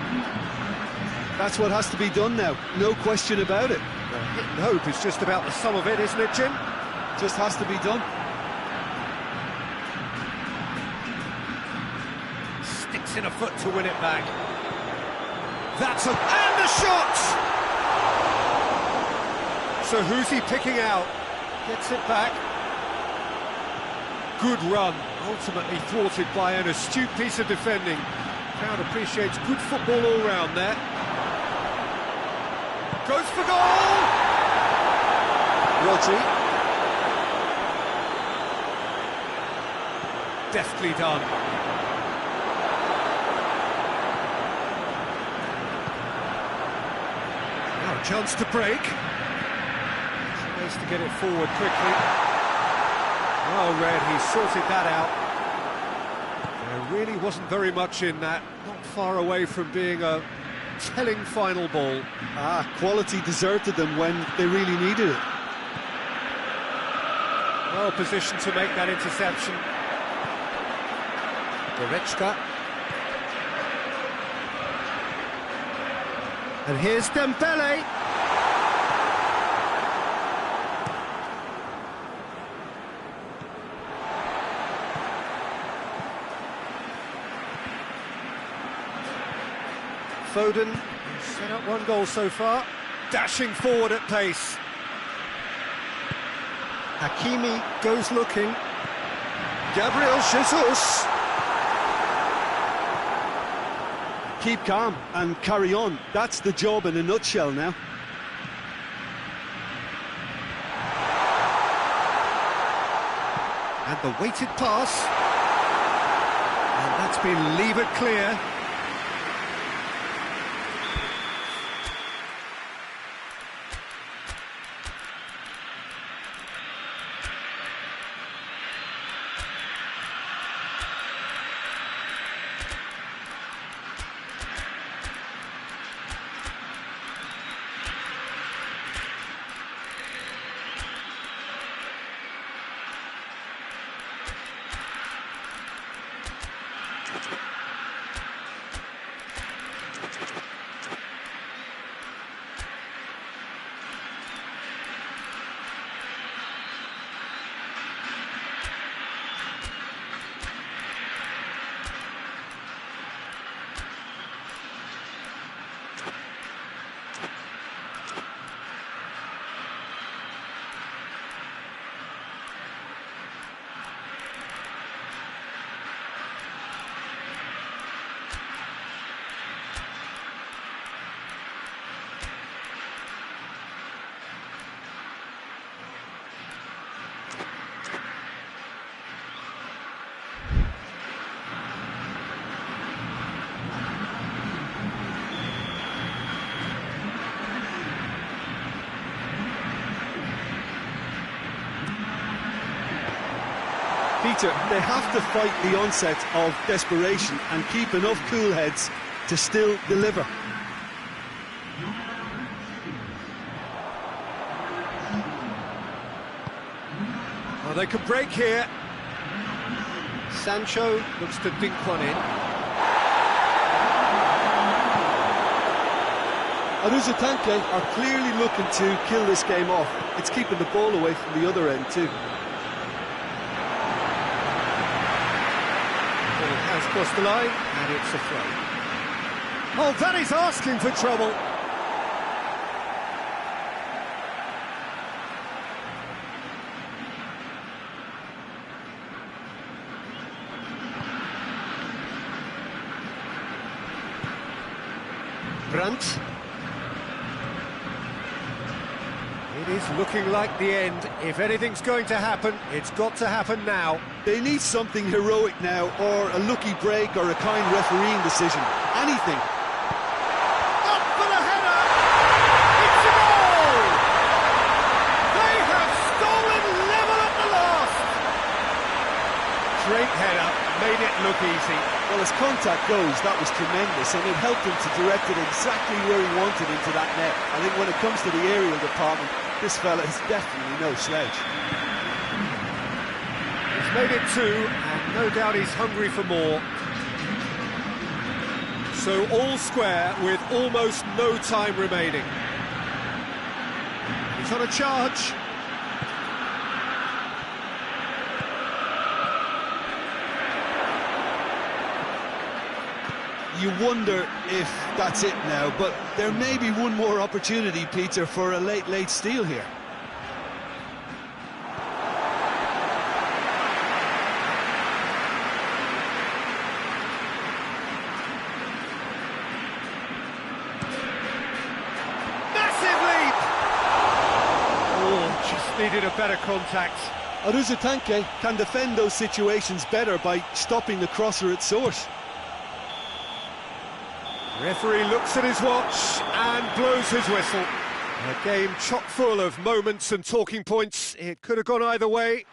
Speaker 2: That's what has to be done now, no question about it.
Speaker 1: Well, hit and hope is just about the sum of it, isn't it, Jim?
Speaker 2: Just has to be done.
Speaker 1: Sticks in a foot to win it back. That's a... and the shot! So who's he picking out? Gets it back. Good run, ultimately thwarted by an astute piece of defending. Crowd appreciates good football all round there. Goes for goal! Rodri. Deftly done. Now a chance to break. Tries to get it forward quickly. Well read, he sorted that out. There really wasn't very much in that. Not far away from being a telling final ball.
Speaker 2: Quality deserted them when they really needed it.
Speaker 1: Well positioned to make that interception. Goretzka.
Speaker 3: And here's Dembele. Foden has set up one goal so far, dashing forward at pace. Hakimi goes looking. Gabriel Jesus.
Speaker 2: Keep calm and carry on. That's the job in a nutshell now.
Speaker 3: And the weighted pass. And that's been levered clear.
Speaker 2: Peter, they have to fight the onset of desperation and keep enough cool heads to still deliver.
Speaker 3: Well, they could break here. Sancho looks to dink one in.
Speaker 2: Aruzatanke are clearly looking to kill this game off. It's keeping the ball away from the other end too.
Speaker 3: Has crossed the line, and it's a throw. Oh, that is asking for trouble. Brandt. It is looking like the end. If anything's going to happen, it's got to happen now.
Speaker 2: They need something heroic now, or a lucky break, or a kind refereeing decision. Anything.
Speaker 3: Up for the header! It's a goal! They have stolen level at the last! Great header, made it look easy.
Speaker 2: Well, as contact goes, that was tremendous, and it helped him to direct it exactly where he wanted into that net. I think when it comes to the aerial department, this fella is definitely no slouch.
Speaker 3: He's made it two, and no doubt he's hungry for more. So all square with almost no time remaining. He's on a charge.
Speaker 2: You wonder if that's it now, but there may be one more opportunity, Peter, for a late steal here.
Speaker 3: Massive leap! Oh, just needed a better contact.
Speaker 2: Aruzatanke can defend those situations better by stopping the crosser at source.
Speaker 3: Referee looks at his watch and blows his whistle. A game chock full of moments and talking points. It could have gone either way,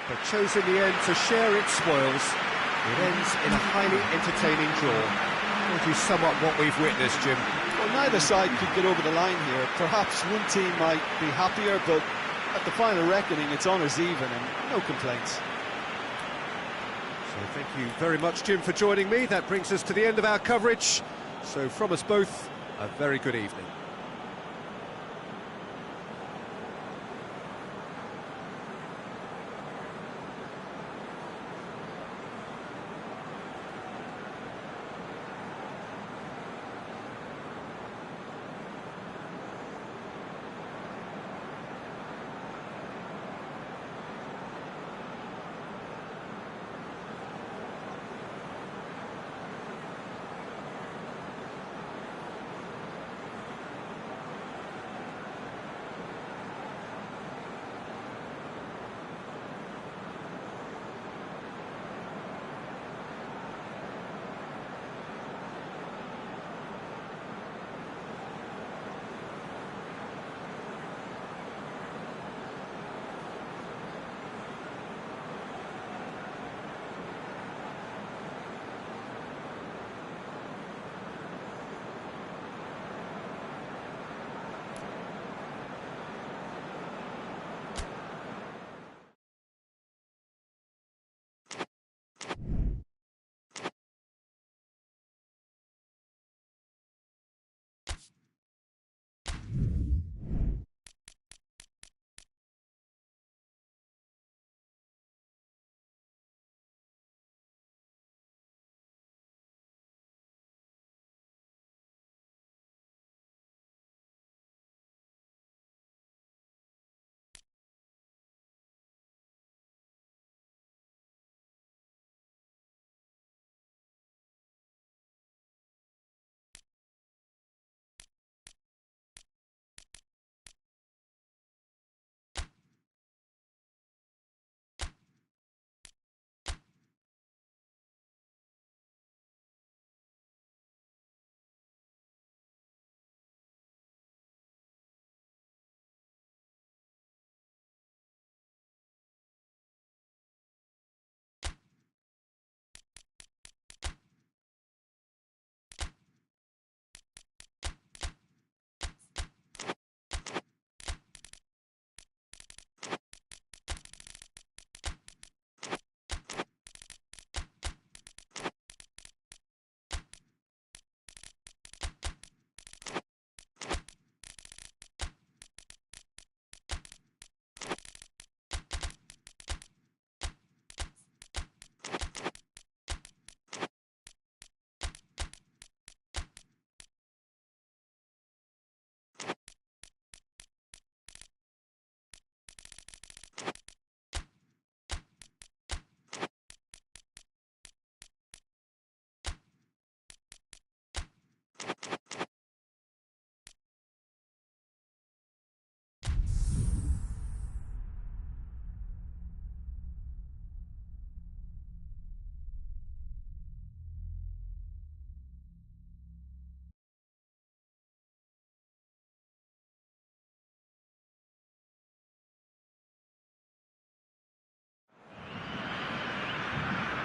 Speaker 3: but chose in the end to share its spoils. It ends in a highly entertaining draw. How would you sum up what we've witnessed, Jim?
Speaker 2: Well, neither side could get over the line here. Perhaps one team might be happier, but at the final reckoning, it's honours even and no complaints.
Speaker 3: So thank you very much, Jim, for joining me. That brings us to the end of our coverage. So from us both,
Speaker 1: a very good evening.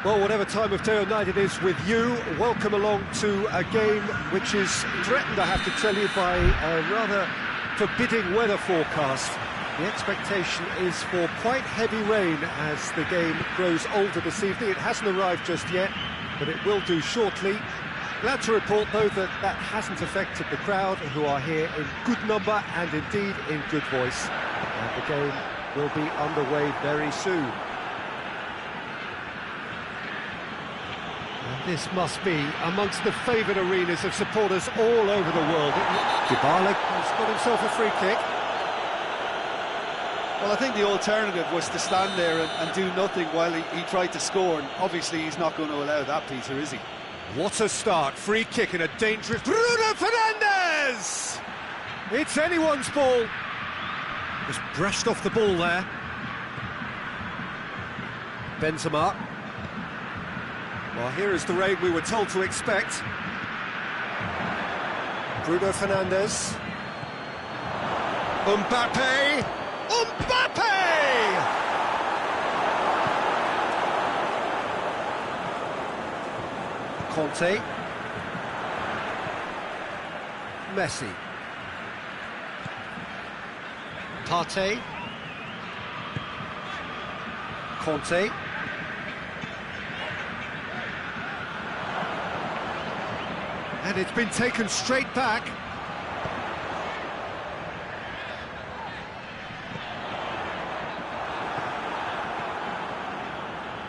Speaker 1: Well, whatever time of day or night it is with you, welcome along to a game which is threatened, I have to tell you, by a rather forbidding weather forecast. The expectation is for quite heavy rain as the game grows older this evening. It hasn't arrived just yet, but it will do shortly. Glad to report, though, that that hasn't affected the crowd, who are here in good number and indeed in good voice. And the game will be underway very soon. This must be amongst the favoured arenas of supporters all over the world. Dybala has got himself a free kick.
Speaker 2: Well, I think the alternative was to stand there and do nothing while he tried to score, and obviously he's not going to allow that, Peter, is he?
Speaker 1: What a start. Free kick and a dangerous... Bruno Fernandes! It's anyone's ball. Just brushed off the ball there. Benzema. Well, here is the rain we were told to expect. Bruno Fernandes. Mbappe! Mbappe! Conte. Messi. Partey. Conte.
Speaker 3: And it's been taken straight back.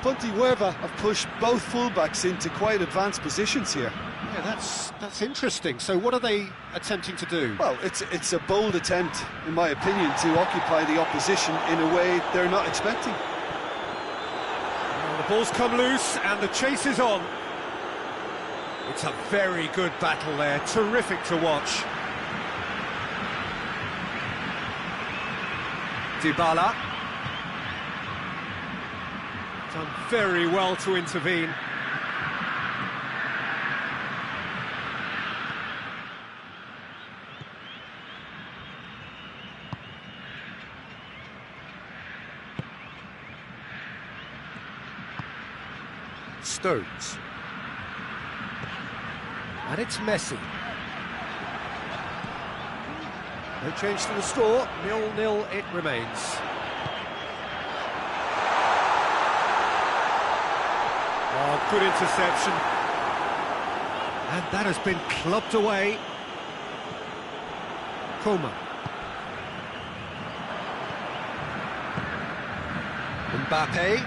Speaker 2: Pontevedra have pushed both fullbacks into quite advanced positions here.
Speaker 3: Yeah, that's interesting. So what are they attempting to do?
Speaker 2: Well, it's a bold attempt, in my opinion, to occupy the opposition in a way they're not expecting.
Speaker 3: Well, the ball's come loose and the chase is on. It's a very good battle there, terrific to watch. Dybala. Done very well to intervene. Stones. And it's Messi. No change to the score, 0-0 it remains. Oh, good interception. And that has been clubbed away. Coman. Mbappe.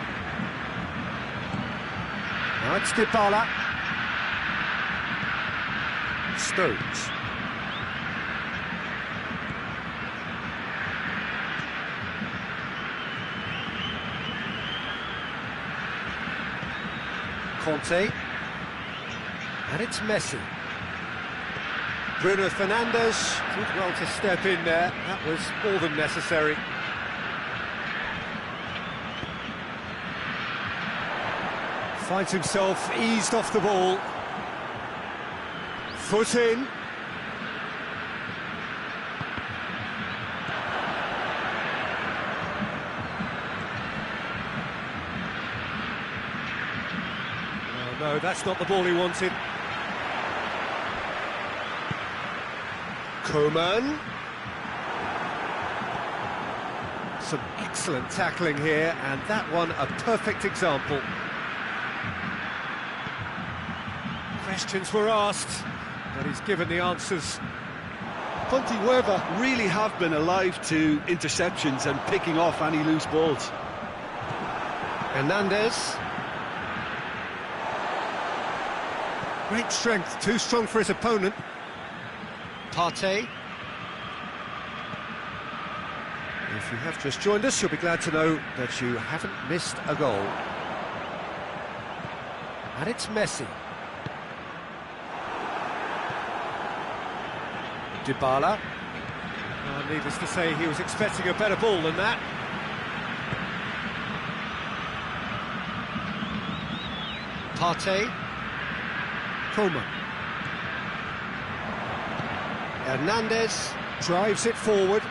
Speaker 3: Now it's Dybala. Stones. Conte. And it's Messi. Bruno Fernandes did well to step in there. That was more than necessary. Finds himself eased off the ball. Foot in. Oh, no, that's not the ball he wanted. Coman. Some excellent tackling here, and that one a perfect example. Questions were asked, but he's given the answers.
Speaker 2: Pontevedra really have been alive to interceptions and picking off any loose balls.
Speaker 3: Hernandez. Great strength, too strong for his opponent. Partey. If you have just joined us, you'll be glad to know that you haven't missed a goal. And it's Messi. Dybala. Needless to say, he was expecting a better ball than that. Partey. Coman. Hernandez drives it forward.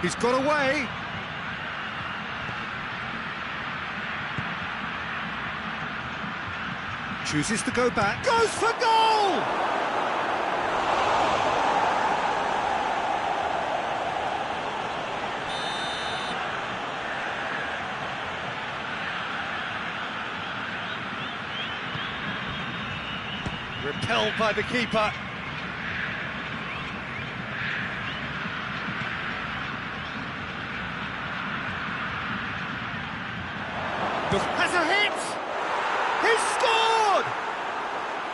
Speaker 3: He's got away. Chooses to go back. Goes for goal! Repelled by the keeper. Has a hit! He's scored!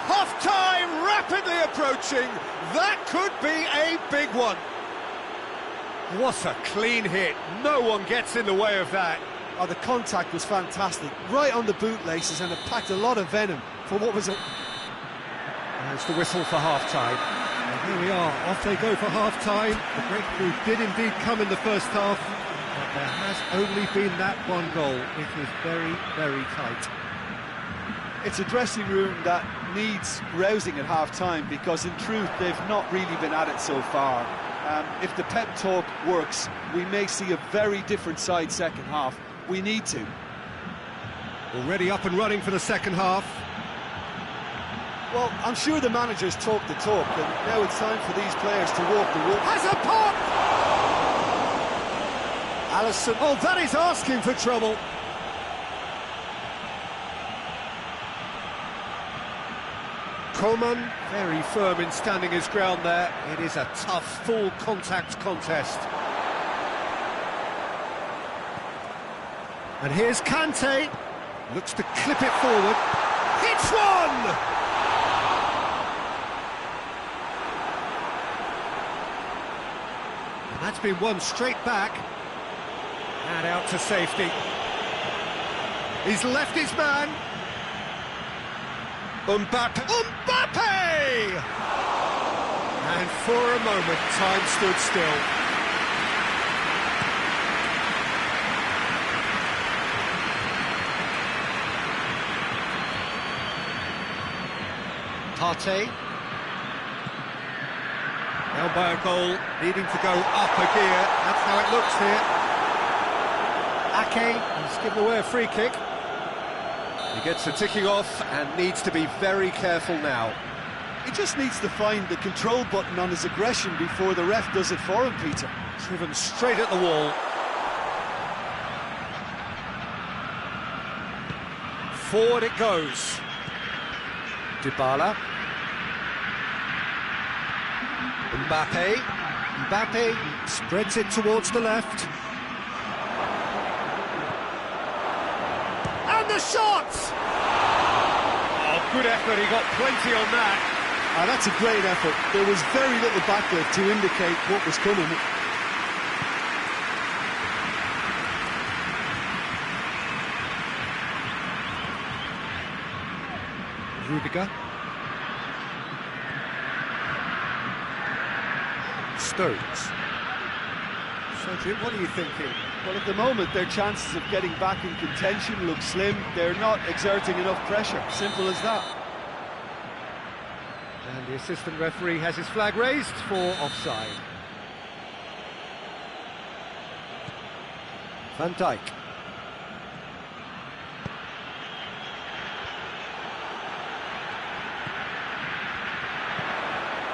Speaker 3: Half-time rapidly approaching. That could be a big one. What a clean hit. No one gets in the way of that.
Speaker 2: Oh, the contact was fantastic. Right on the bootlaces, and it packed a lot of venom for what was a...
Speaker 3: There's the whistle for half-time. And here we are, off they go for half-time. The breakthrough did indeed come in the first half, but there has only been that one goal. It was very, very tight.
Speaker 2: It's a dressing room that needs rousing at half-time, because in truth they've not really been at it so far. If the pep talk works, we may see a very different side second half. We need to.
Speaker 3: Already up and running for the second half.
Speaker 2: Well, I'm sure the managers talk the talk, and now it's time for these players to walk the walk.
Speaker 3: Has a pop! Alisson, oh, that is asking for trouble.
Speaker 1: Coman, very firm in standing his ground there. It is a tough, full contact contest. And here's Kante, looks to clip it forward. Hits one! And that's been won straight back. And out to safety. He's left his man. Mbappe! And for a moment, time stood still. Partey. Held by a goal, needing to go up a gear. That's how it looks here. Ake has given away a free kick. He gets the ticking off and needs to be very careful now.
Speaker 2: He just needs to find the control button on his aggression before the ref does it for him, Peter.
Speaker 1: Driven straight at the wall. Forward it goes. Dybala. Mbappe spreads it towards the left. And the shot! Oh, good effort, he got plenty on that.
Speaker 2: That's a great effort. There was very little backlift to indicate what was coming.
Speaker 1: Rudiger. Stones. So, Jim, what are you thinking?
Speaker 2: Well, at the moment, their chances of getting back in contention look slim. They're not exerting enough pressure. Simple as that.
Speaker 1: And the assistant referee has his flag raised for offside. Van Dijk.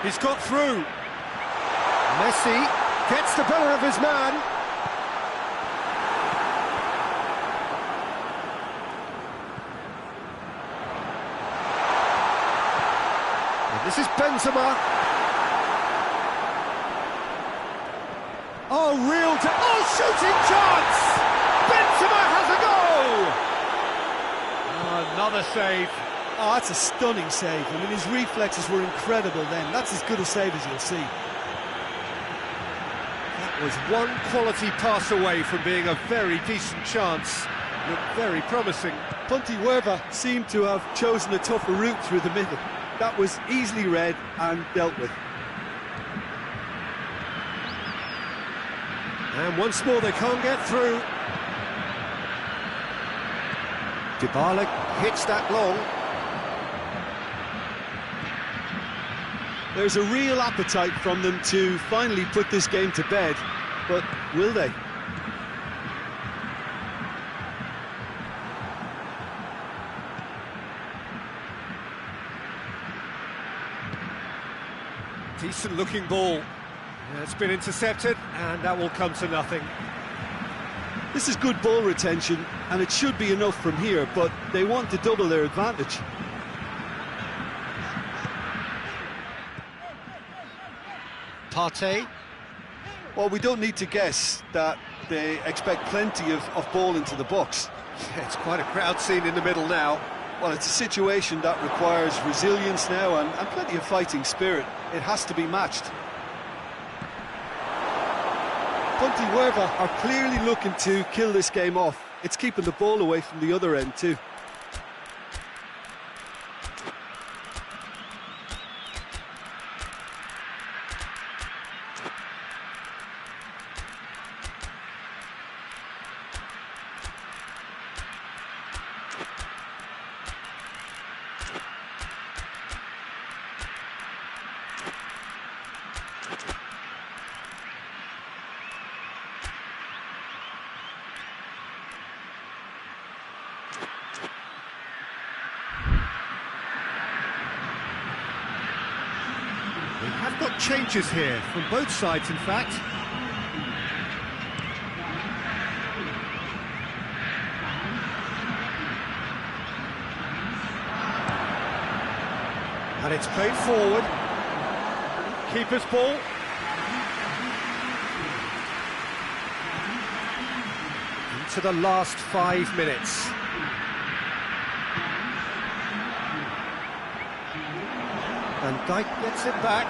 Speaker 1: He's got through. Messi gets the better of his man. And this is Benzema. Oh, shooting chance! Benzema has a goal! Oh, another save.
Speaker 2: Oh, that's a stunning save. I mean, his reflexes were incredible then. That's as good a save as you'll see.
Speaker 1: That was one quality pass away from being a very decent chance. Looked very promising.
Speaker 2: Pontevedra seemed to have chosen a tougher route through the middle. That was easily read and dealt with.
Speaker 1: And once more they can't get through. Dybala hits that long.
Speaker 2: There's a real appetite from them to finally put this game to bed, but will they?
Speaker 1: Decent looking ball. Yeah, it's been intercepted and that will come to nothing.
Speaker 2: This is good ball retention and it should be enough from here, but they want to double their advantage.
Speaker 1: Partey.
Speaker 2: Well, we don't need to guess that they expect plenty of ball into the box.
Speaker 1: Yeah, it's quite a crowd scene in the middle now.
Speaker 2: Well, it's a situation that requires resilience now and plenty of fighting spirit. It has to be matched. Pontevedra are clearly looking to kill this game off. It's keeping the ball away from the other end too.
Speaker 1: We have got changes here from both sides, in fact. And it's played forward. Keeper's ball. Into the last 5 minutes. And Dyke gets it back.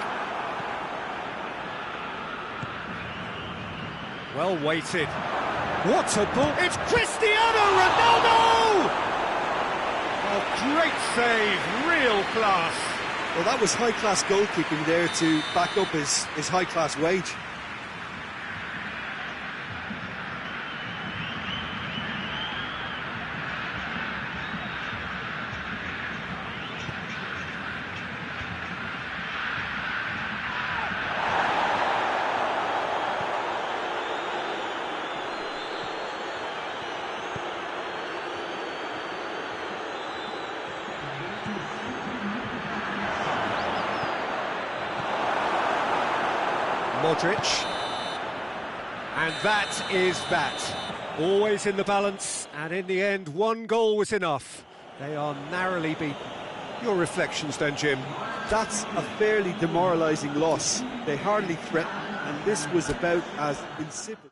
Speaker 1: Well weighted. What a ball! It's Cristiano Ronaldo! A great save, real class.
Speaker 2: Well, that was high-class goalkeeping there to back up his high-class wage.
Speaker 1: Modric, and that is that. Always in the balance, and in the end, one goal was enough. They are narrowly beaten. Your reflections then, Jim?
Speaker 2: That's a fairly demoralising loss. They hardly threatened, and this was about as insipid.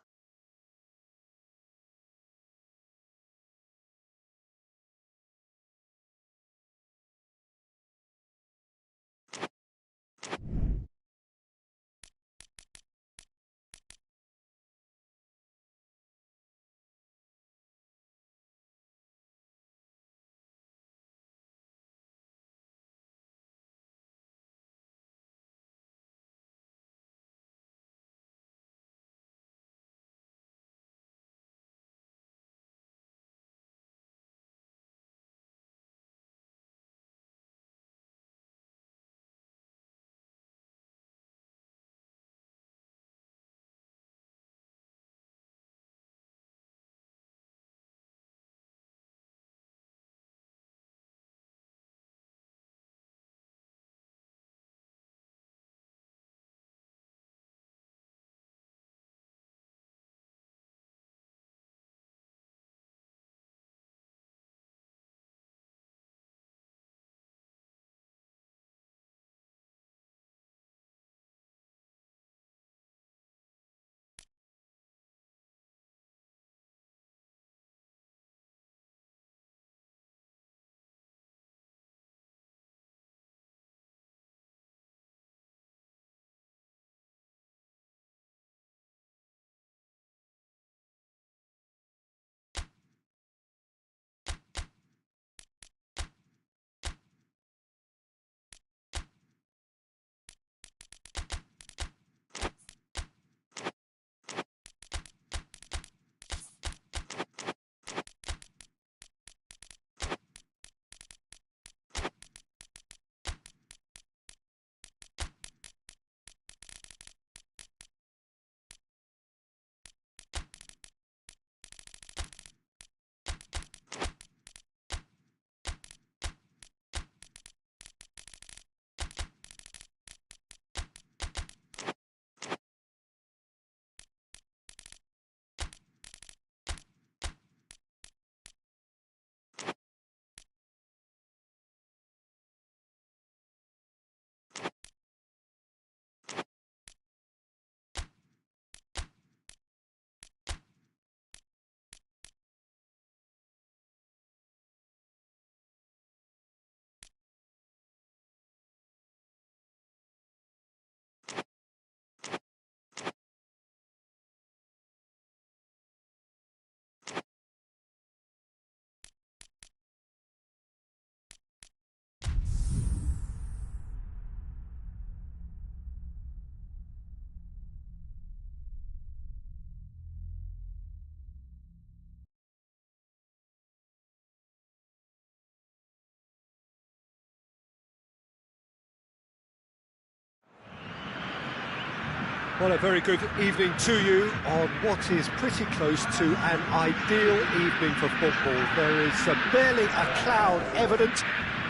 Speaker 1: Well, a very good evening to you on what is pretty close to an ideal evening for football. There is barely a cloud evident.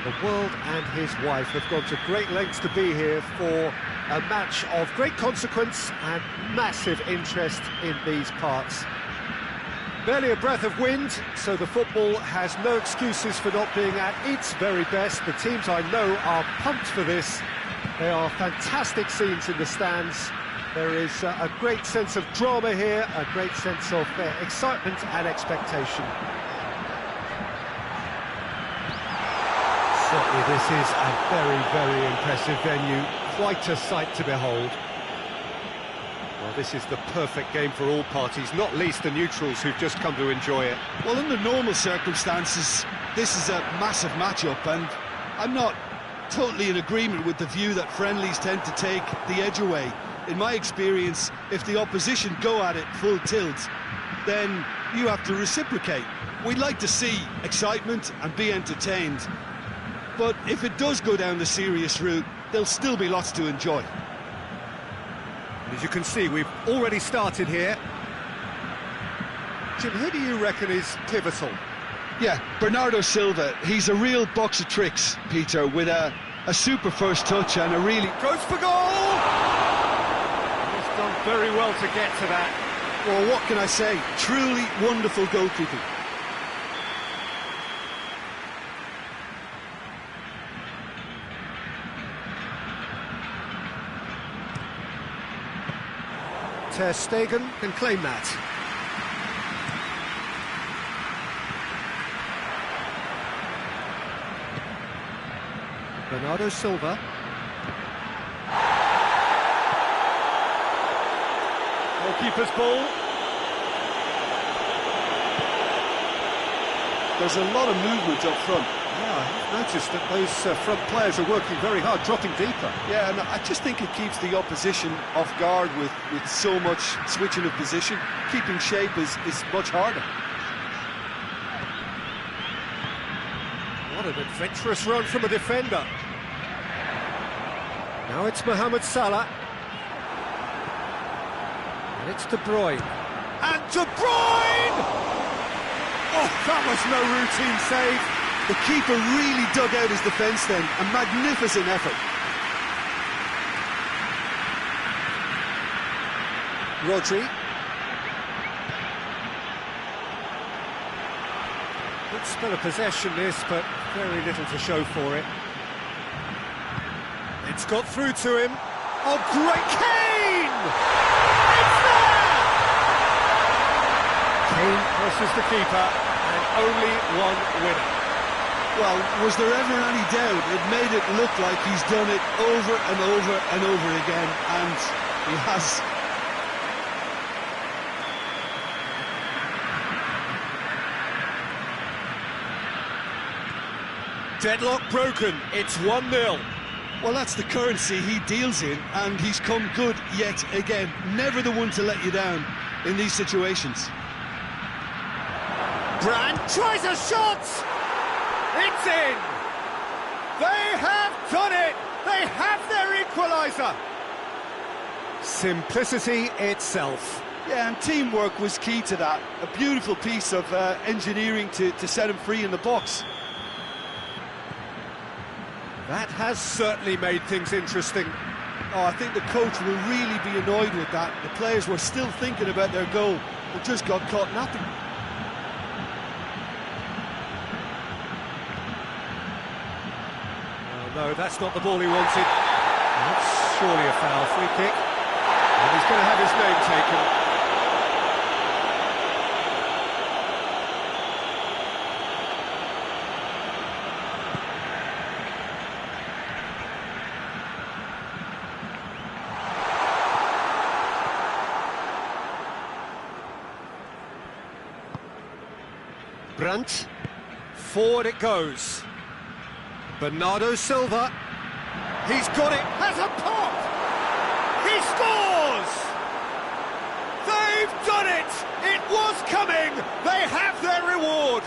Speaker 1: The world and his wife have gone to great lengths to be here for a match of great consequence and massive interest in these parts.
Speaker 3: Barely a breath of wind, so the football has no excuses for not being at its very best. The teams I know are pumped for this. They are fantastic scenes in the stands. There is a great sense of drama here, a great sense of excitement and expectation. Certainly this is a very, very impressive venue. Quite a sight to behold. Well, this is the perfect game for all parties, not least the neutrals who've just come to enjoy it.
Speaker 2: Well, under normal circumstances, this is a massive matchup, and I'm not totally in agreement with the view that friendlies tend to take the edge away. In my experience, if the opposition go at it full tilt, then you have to reciprocate. We'd like to see excitement and be entertained, but if it does go down the serious route, there'll still be lots to enjoy.
Speaker 3: As you can see, we've already started here. Jim, who do you reckon is pivotal?
Speaker 2: Yeah, Bernardo Silva. He's a real box of tricks, Peter, with a super first touch and a really...
Speaker 3: Goes for goal! He's done very well to get to that.
Speaker 2: Well, what can I say? Truly wonderful goalkeeping.
Speaker 3: Ter Stegen can claim that. Bernardo Silva. Goalkeeper's ball.
Speaker 2: There's a lot of movement up front.
Speaker 3: Yeah, I've noticed that those front players are working very hard, dropping deeper.
Speaker 2: Yeah, and I just think it keeps the opposition off guard with so much switching of position. Keeping shape is much harder.
Speaker 3: What an adventurous run from a defender. Now it's Mohamed Salah. And it's De Bruyne. And De Bruyne! Oh, that was no routine save.
Speaker 2: The keeper really dug out his defence then. A magnificent effort.
Speaker 3: Rodri. Good spell of possession this, but very little to show for it. It's got through to him. Oh, great Kane! It's there! Kane versus the keeper, and only one winner.
Speaker 2: Well, was there ever any doubt? It made it look like he's done it over and over and over again, and he has.
Speaker 3: Deadlock broken, it's 1-0.
Speaker 2: Well, that's the currency he deals in, and he's come good yet again. Never the one to let you down in these situations.
Speaker 3: Brand tries a shot! It's in! They have done it! They have their equaliser! Simplicity itself.
Speaker 2: Yeah, and teamwork was key to that. A beautiful piece of engineering to set him free in the box.
Speaker 3: That has certainly made things interesting.
Speaker 2: Oh, I think the coach will really be annoyed with that. The players were still thinking about their goal, but just got caught napping.
Speaker 3: Oh, no, that's not the ball he wanted. That's surely a foul. Free kick. And he's going to have his name taken. Brandt, forward it goes. Bernardo Silva, he's got it, has a pop! He scores! They've done it! It was coming! They have their reward!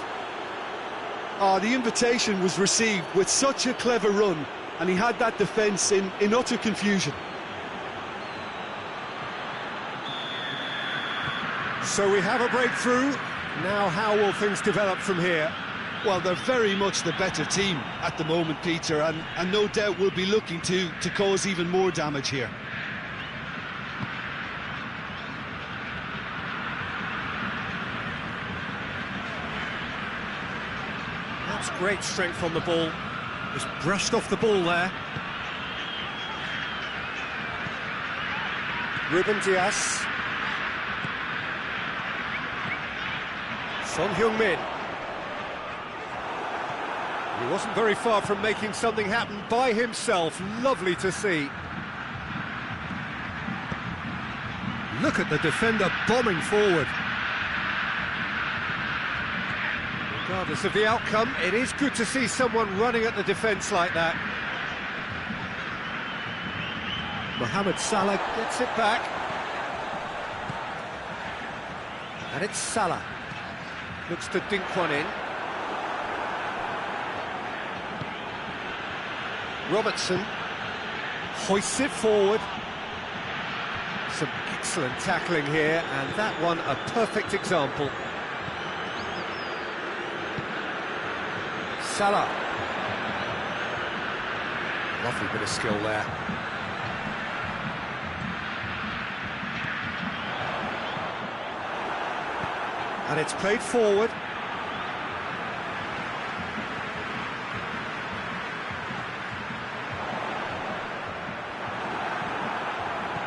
Speaker 2: Oh, the invitation was received with such a clever run, and he had that defence in utter confusion.
Speaker 3: So we have a breakthrough. Now, how will things develop from here?
Speaker 2: Well, they're very much the better team at the moment, Peter, and no doubt will be looking to cause even more damage here.
Speaker 3: That's great strength on the ball. Just brushed off the ball there. Ruben Dias. Son Heung-min. He wasn't very far from making something happen by himself. Lovely to see. Look at the defender bombing forward. Regardless of the outcome, it is good to see someone running at the defence like that. Mohamed Salah gets it back. And it's Salah. Looks to dink one in. Robertson hoists it forward. Some excellent tackling here, and that one a perfect example. Salah. Lovely bit of skill there. And it's played forward.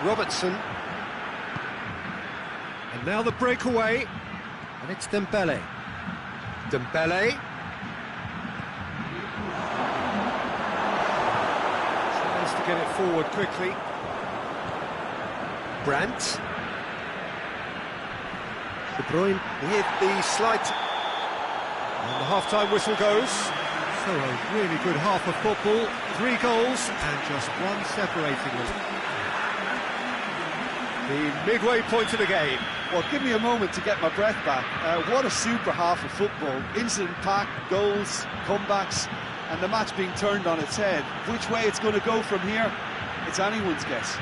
Speaker 3: Robertson. And now the breakaway. And it's Dembele. Dembele. Tries to get it forward quickly. Brandt. De Bruyne with the slight, and the half-time whistle goes. So a really good half of football, 3 goals and just one separating them. The midway point of the game.
Speaker 2: Well, give me a moment to get my breath back. What a super half of football. Incident-packed, goals, comebacks, and the match being turned on its head. Which way it's going to go from here, it's anyone's guess.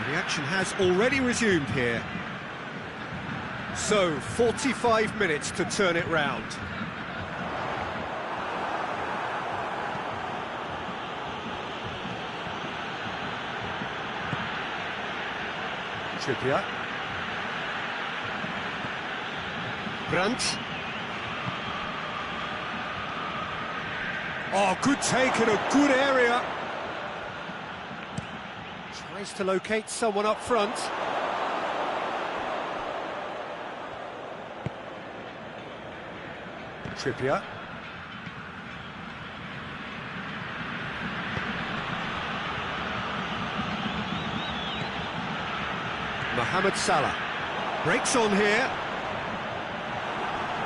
Speaker 3: The action has already resumed here. So, 45 minutes to turn it round. Trippier. Brandt. Oh, good take in a good area. Tries to locate someone up front. Trippier. Mohamed Salah breaks on here.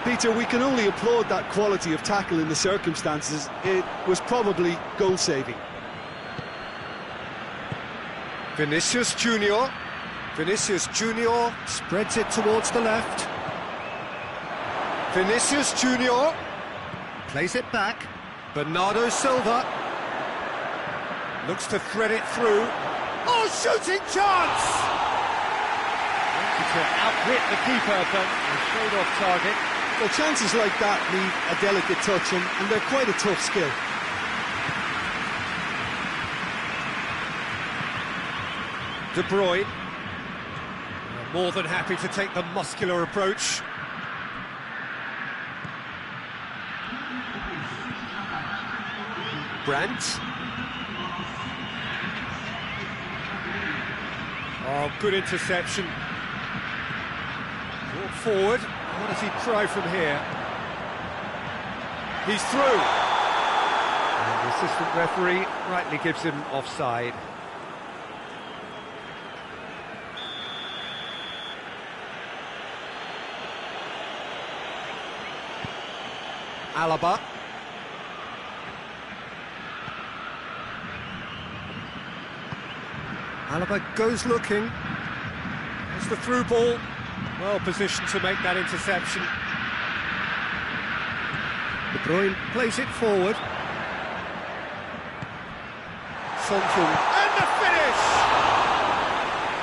Speaker 2: Peter, we can only applaud that quality of tackle in the circumstances. It was probably goal-saving.
Speaker 3: Vinicius Junior. Vinicius Junior spreads it towards the left. Vinicius Junior plays it back. Bernardo Silva looks to thread it through. Oh, shooting chance! Wanted to outwit the keeper, but straight off target.
Speaker 2: Well, chances like that need a delicate touch, and they're quite a tough skill.
Speaker 3: De Bruyne, more than happy to take the muscular approach. Brandt. Oh, good interception. Brought forward. What does he try from here? He's through. And the assistant referee rightly gives him offside. Alaba. Alaba goes looking. It's the through ball. Well positioned to make that interception. De Bruyne plays it forward. Son Heung-min. And the finish!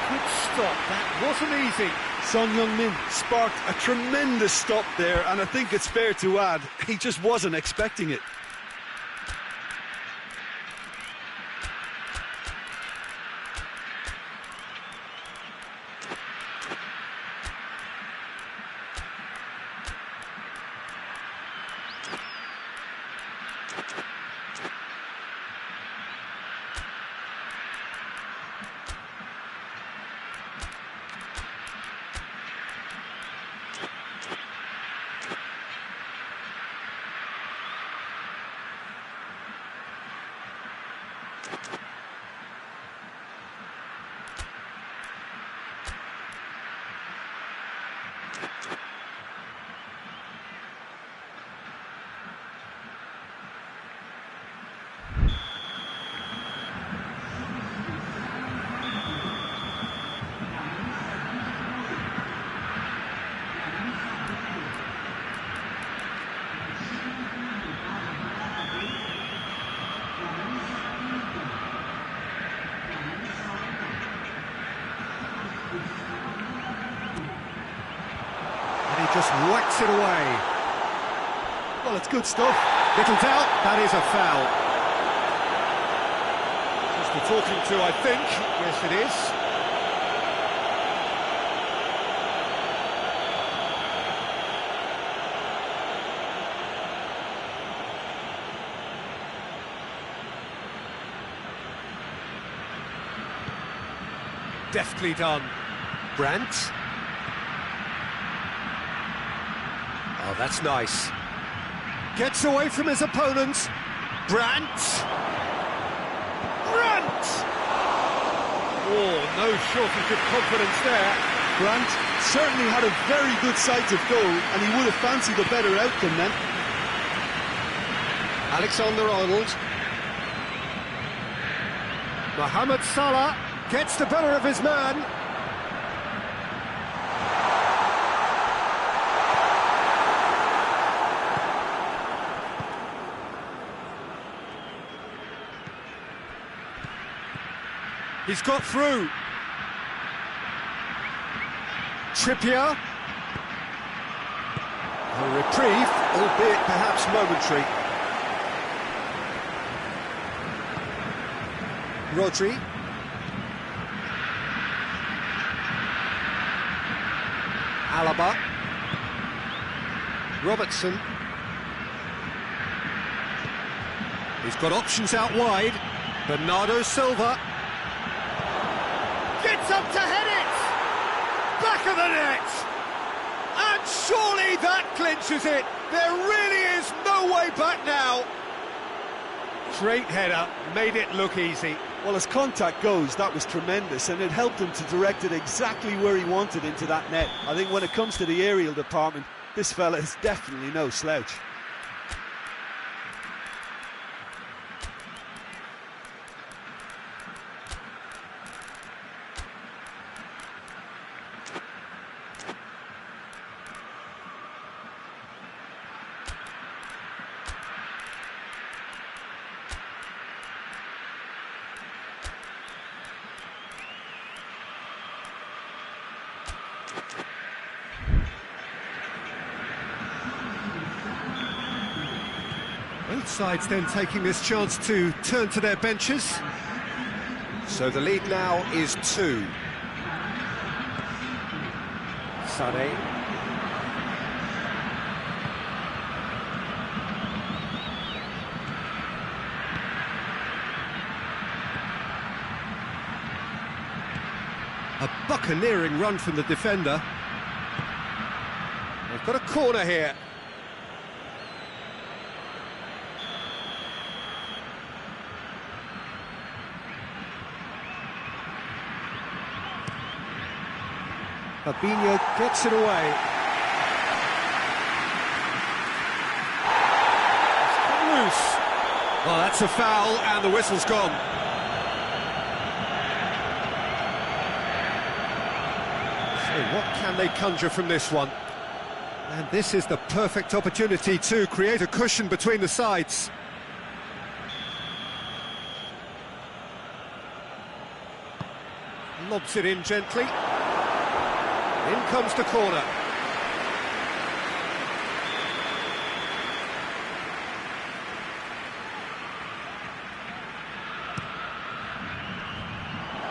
Speaker 3: Good stop. That wasn't easy.
Speaker 2: Son Heung-min sparked a tremendous stop there, and I think it's fair to add, he just wasn't expecting it.
Speaker 3: Just whacks it away.
Speaker 2: Well, it's good stuff.
Speaker 3: Little doubt, that is a foul. Just the talking to, I think. Yes, it is. Deftly done. Brandt. Oh, that's nice. Gets away from his opponent. Brandt. Brandt! Oh, no shortage of confidence there.
Speaker 2: Brandt certainly had a very good sight of goal, and he would have fancied a better outcome then.
Speaker 3: Alexander-Arnold. Mohamed Salah gets the better of his man. He's got through. Trippier. A reprieve, albeit perhaps momentary. Rodri. Alaba. Robertson. He's got options out wide. Bernardo Silva. Gets up to head it! Back of the net! And surely that clinches it! There really is no way back now! Straight header, made it look easy.
Speaker 2: Well, as contact goes, that was tremendous, and it helped him to direct it exactly where he wanted into that net. I think when it comes to the aerial department, this fella is definitely no slouch.
Speaker 3: Both sides then taking this chance to turn to their benches. So the lead now is 2. Sané. A buccaneering run from the defender. They've got a corner here. Fabinho gets it away. It's come loose. Well, that's a foul, and the whistle's gone. So what can they conjure from this one? And this is the perfect opportunity to create a cushion between the sides. Lobs it in gently. In comes the corner.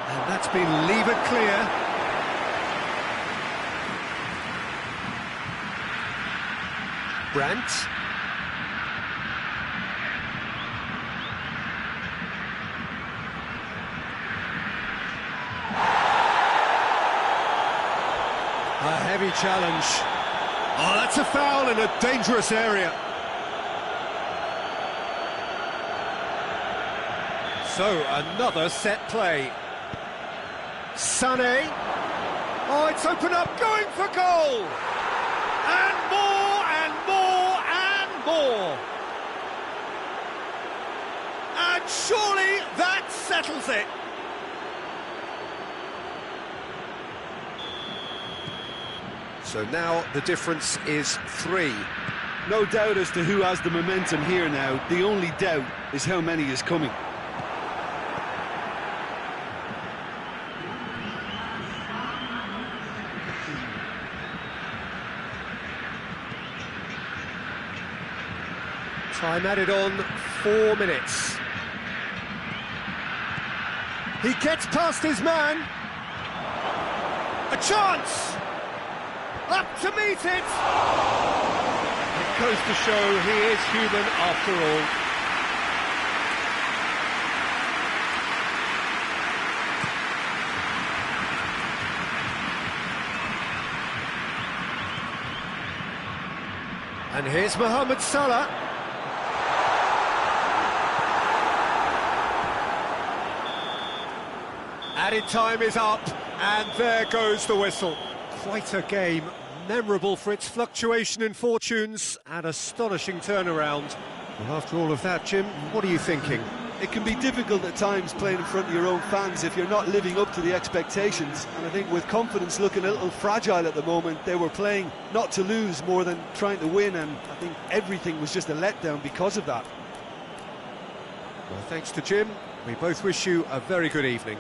Speaker 3: And that's been levered clear. Brandt. A heavy challenge. That's a foul in a dangerous area. So, another set play. Sané. Oh, it's open up, going for goal! And more, and more, and more! And surely that settles it! So now the difference is 3.
Speaker 2: No doubt as to who has the momentum here now. The only doubt is how many is coming.
Speaker 3: Time added on, 4 minutes. He gets past his man. A chance! Up to meet it! It goes to show he is human after all. And here's Mohamed Salah. Added time is up, and there goes the whistle. Quite a game, memorable for its fluctuation in fortunes and astonishing turnaround. Well, after all of that, Jim, what are you thinking?
Speaker 2: It can be difficult at times playing in front of your own fans if you're not living up to the expectations. And I think with confidence looking a little fragile at the moment, they were playing not to lose more than trying to win, and I think everything was just a letdown because of that.
Speaker 3: Well, thanks to Jim. We both wish you a very good evening.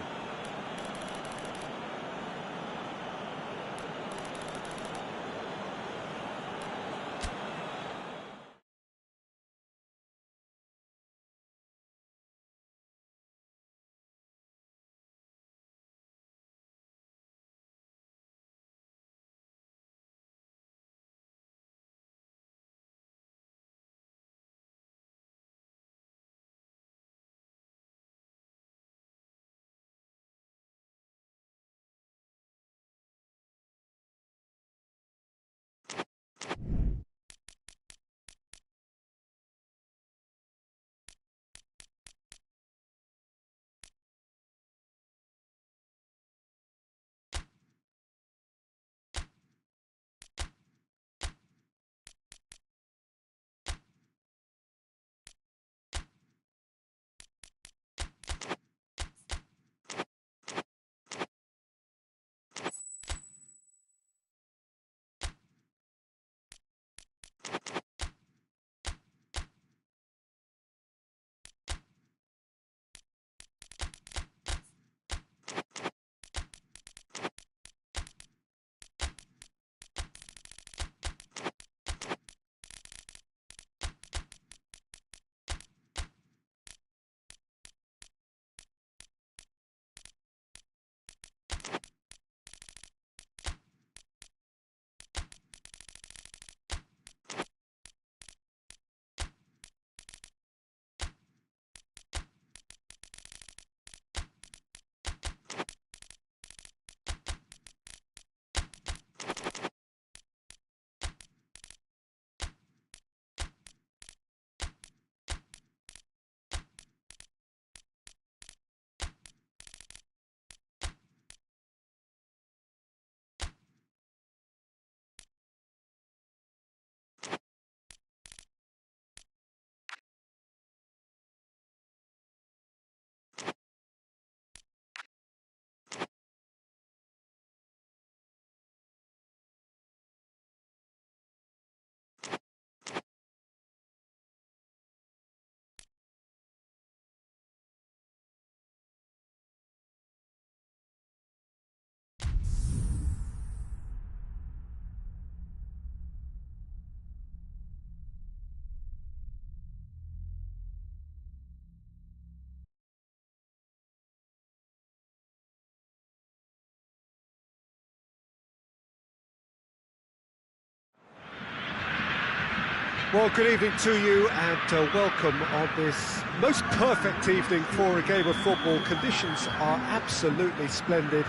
Speaker 3: Well, good evening to you and welcome on this most perfect evening for a game of football. Conditions are absolutely splendid.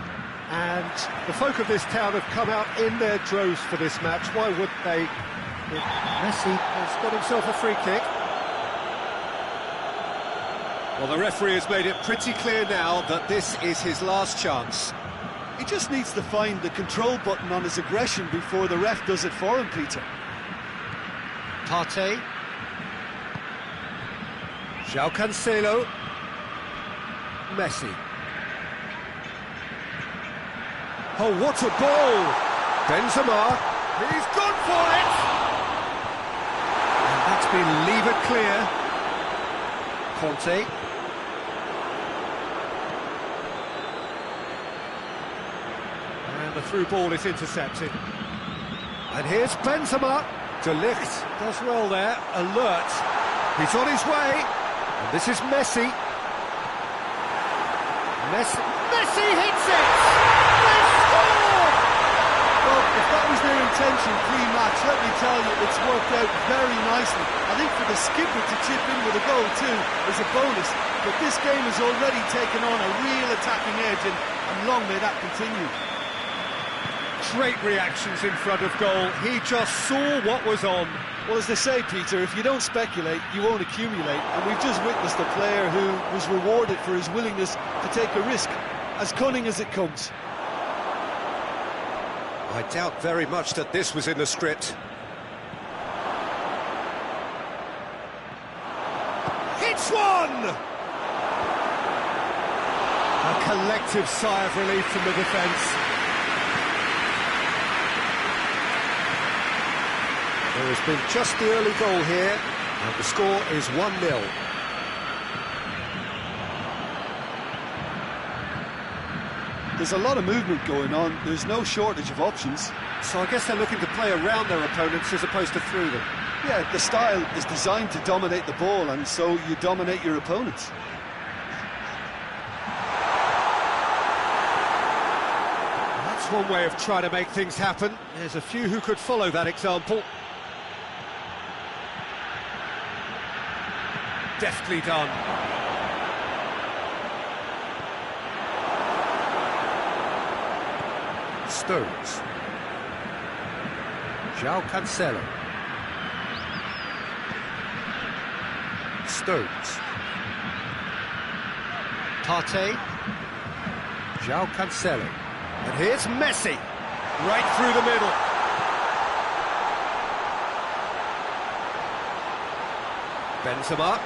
Speaker 3: And the folk of this town have come out in their droves for this match. Why would they? Messi has got himself a free kick. Well, the referee has made it pretty clear now that this is his last chance.
Speaker 2: He just needs to find the control button on his aggression before the ref does it for him, Peter.
Speaker 3: Partey. João Cancelo. Messi. Oh, what a ball! Benzema. He's gone for it! And that's been levered clear. Conte. And the through ball is intercepted. And here's Benzema. De Ligt does well there. Alert. He's on his way. And this is Messi. Messi hits it! They score!
Speaker 2: Well, if that was their intention pre-match, let me tell you, it's worked out very nicely. I think for the skipper to chip in with a goal too is a bonus, but this game has already taken on a real attacking edge, and long may that continue.
Speaker 3: Great reactions in front of goal. He just saw what was on.
Speaker 2: Well, as they say, Peter, if you don't speculate, you won't accumulate, and we've just witnessed a player who was rewarded for his willingness to take a risk, as cunning as it comes.
Speaker 3: I doubt very much that this was in the script. Hits one! A collective sigh of relief from the defence. There has been just the early goal here, and the score is 1-0.
Speaker 2: There's a lot of movement going on, there's no shortage of options.
Speaker 3: So I guess they're looking to play around their opponents as opposed to through them.
Speaker 2: Yeah, the style is designed to dominate the ball, and so you dominate your opponents.
Speaker 3: That's one way of trying to make things happen. There's a few who could follow that example. Deftly done. Stones. João Cancelo. Stones. Partey. João Cancelo. And here's Messi. Right through the middle. Benzema.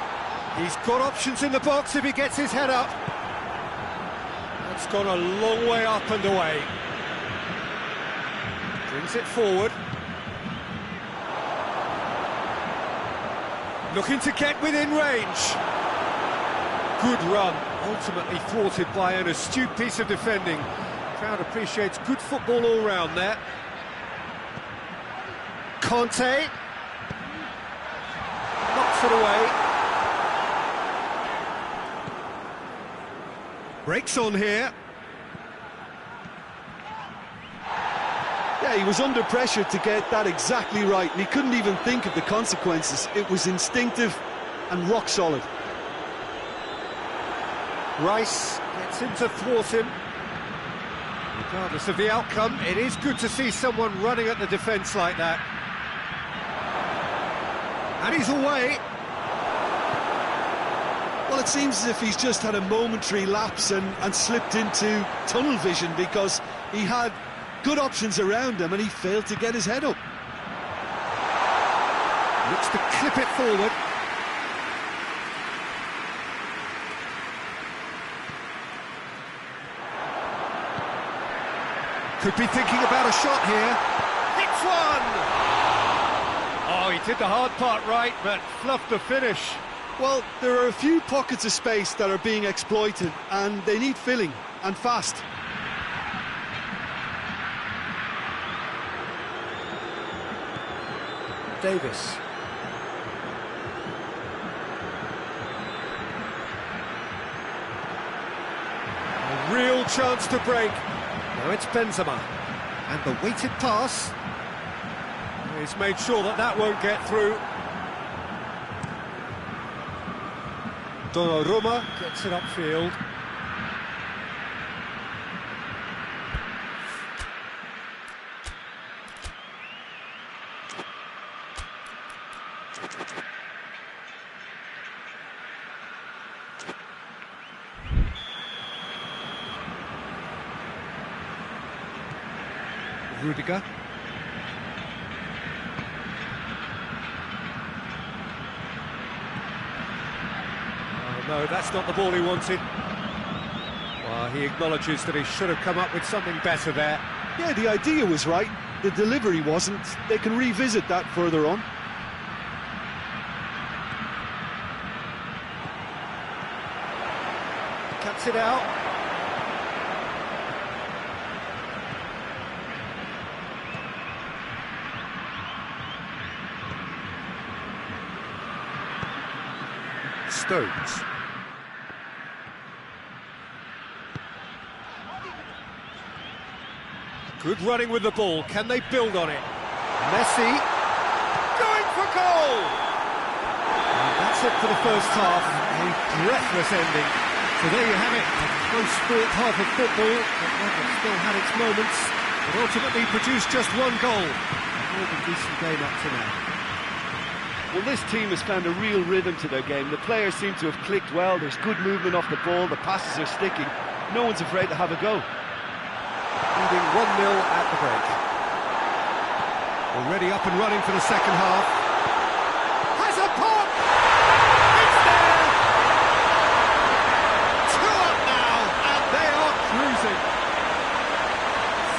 Speaker 3: He's got options in the box if he gets his head up. That's gone a long way up and away. Brings it forward. Looking to get within range. Good run, ultimately thwarted by an astute piece of defending. Crowd appreciates good football all round there. Conte. Knocks it away. Breaks on here.
Speaker 2: Yeah, he was under pressure to get that exactly right, and he couldn't even think of the consequences. It was instinctive and rock solid.
Speaker 3: Rice gets him to thwart him. Regardless of the outcome, it is good to see someone running at the defence like that. And he's away.
Speaker 2: Well, it seems as if he's just had a momentary lapse and slipped into tunnel vision, because he had good options around him and he failed to get his head up.
Speaker 3: Looks to clip it forward. Could be thinking about a shot here. Hits one! Oh, he did the hard part right, but fluffed the finish.
Speaker 2: Well, there are a few pockets of space that are being exploited, and they need filling, and fast.
Speaker 3: Davis. A real chance to break. Now it's Benzema. And the weighted pass. He's made sure that that won't get through. Donnarumma gets it upfield. Rudiger. Oh no, that's not the ball he wanted. Well, he acknowledges that he should have come up with something better there.
Speaker 2: Yeah, the idea was right, the delivery wasn't. They can revisit that further on.
Speaker 3: Cuts it out. Stones. Good running with the ball. Can they build on it? Messi going for goal! And that's it for the first half. A breathless ending. So there you have it. A close-fought half of football, but one that still had its moments, but ultimately produced just one goal. A more than decent game up to now.
Speaker 2: Well, this team has found a real rhythm to their game. The players seem to have clicked well. There's good movement off the ball. The passes are sticking. No one's afraid to have a go.
Speaker 3: Leading 1-0 at the break. Already up and running for the second half. Has a pop! It's there! 2 up now, and they are cruising.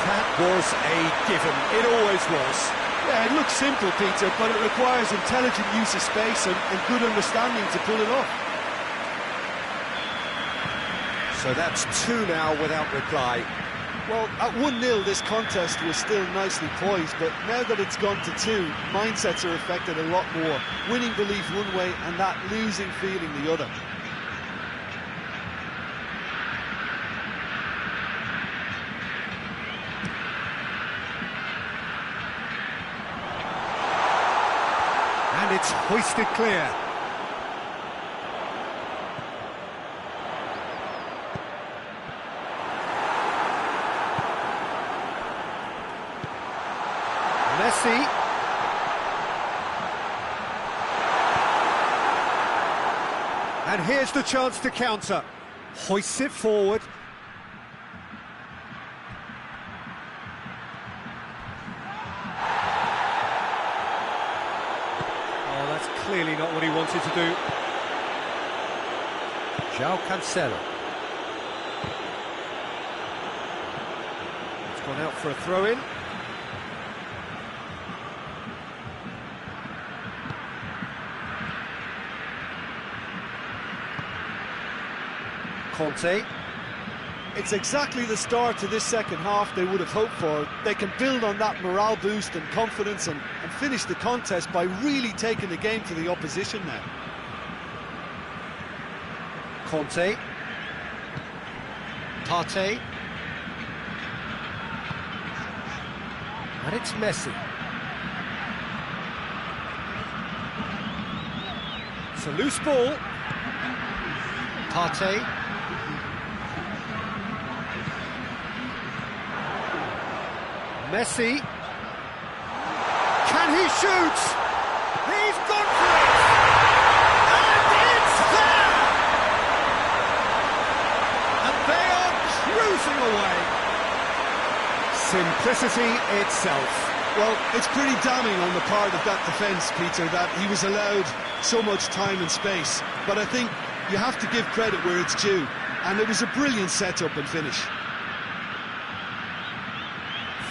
Speaker 3: That was a given. It always was.
Speaker 2: Yeah, it looks simple, Peter, but it requires intelligent use of space and good understanding to pull it off.
Speaker 3: So that's 2 now without reply.
Speaker 2: Well, at 1-0 this contest was still nicely poised, but now that it's gone to 2, mindsets are affected a lot more. Winning belief one way and that losing feeling the other.
Speaker 3: And it's hoisted clear. Messi. And here's the chance to counter. Hoists it forward. Oh, that's clearly not what he wanted to do. João Cancelo. It's gone out for a throw-in. Conte.
Speaker 2: It's exactly the start to this second half they would have hoped for. They can build on that morale boost and confidence and finish the contest by really taking the game to the opposition now.
Speaker 3: Conte. Partey. And it's Messi. It's a loose ball. Partey. Messi. Can he shoot? He's gone for it! And it's there! And they are cruising away. Simplicity itself.
Speaker 2: Well, it's pretty damning on the part of that defence, Peter, that he was allowed so much time and space. But I think you have to give credit where it's due. And it was a brilliant setup and finish.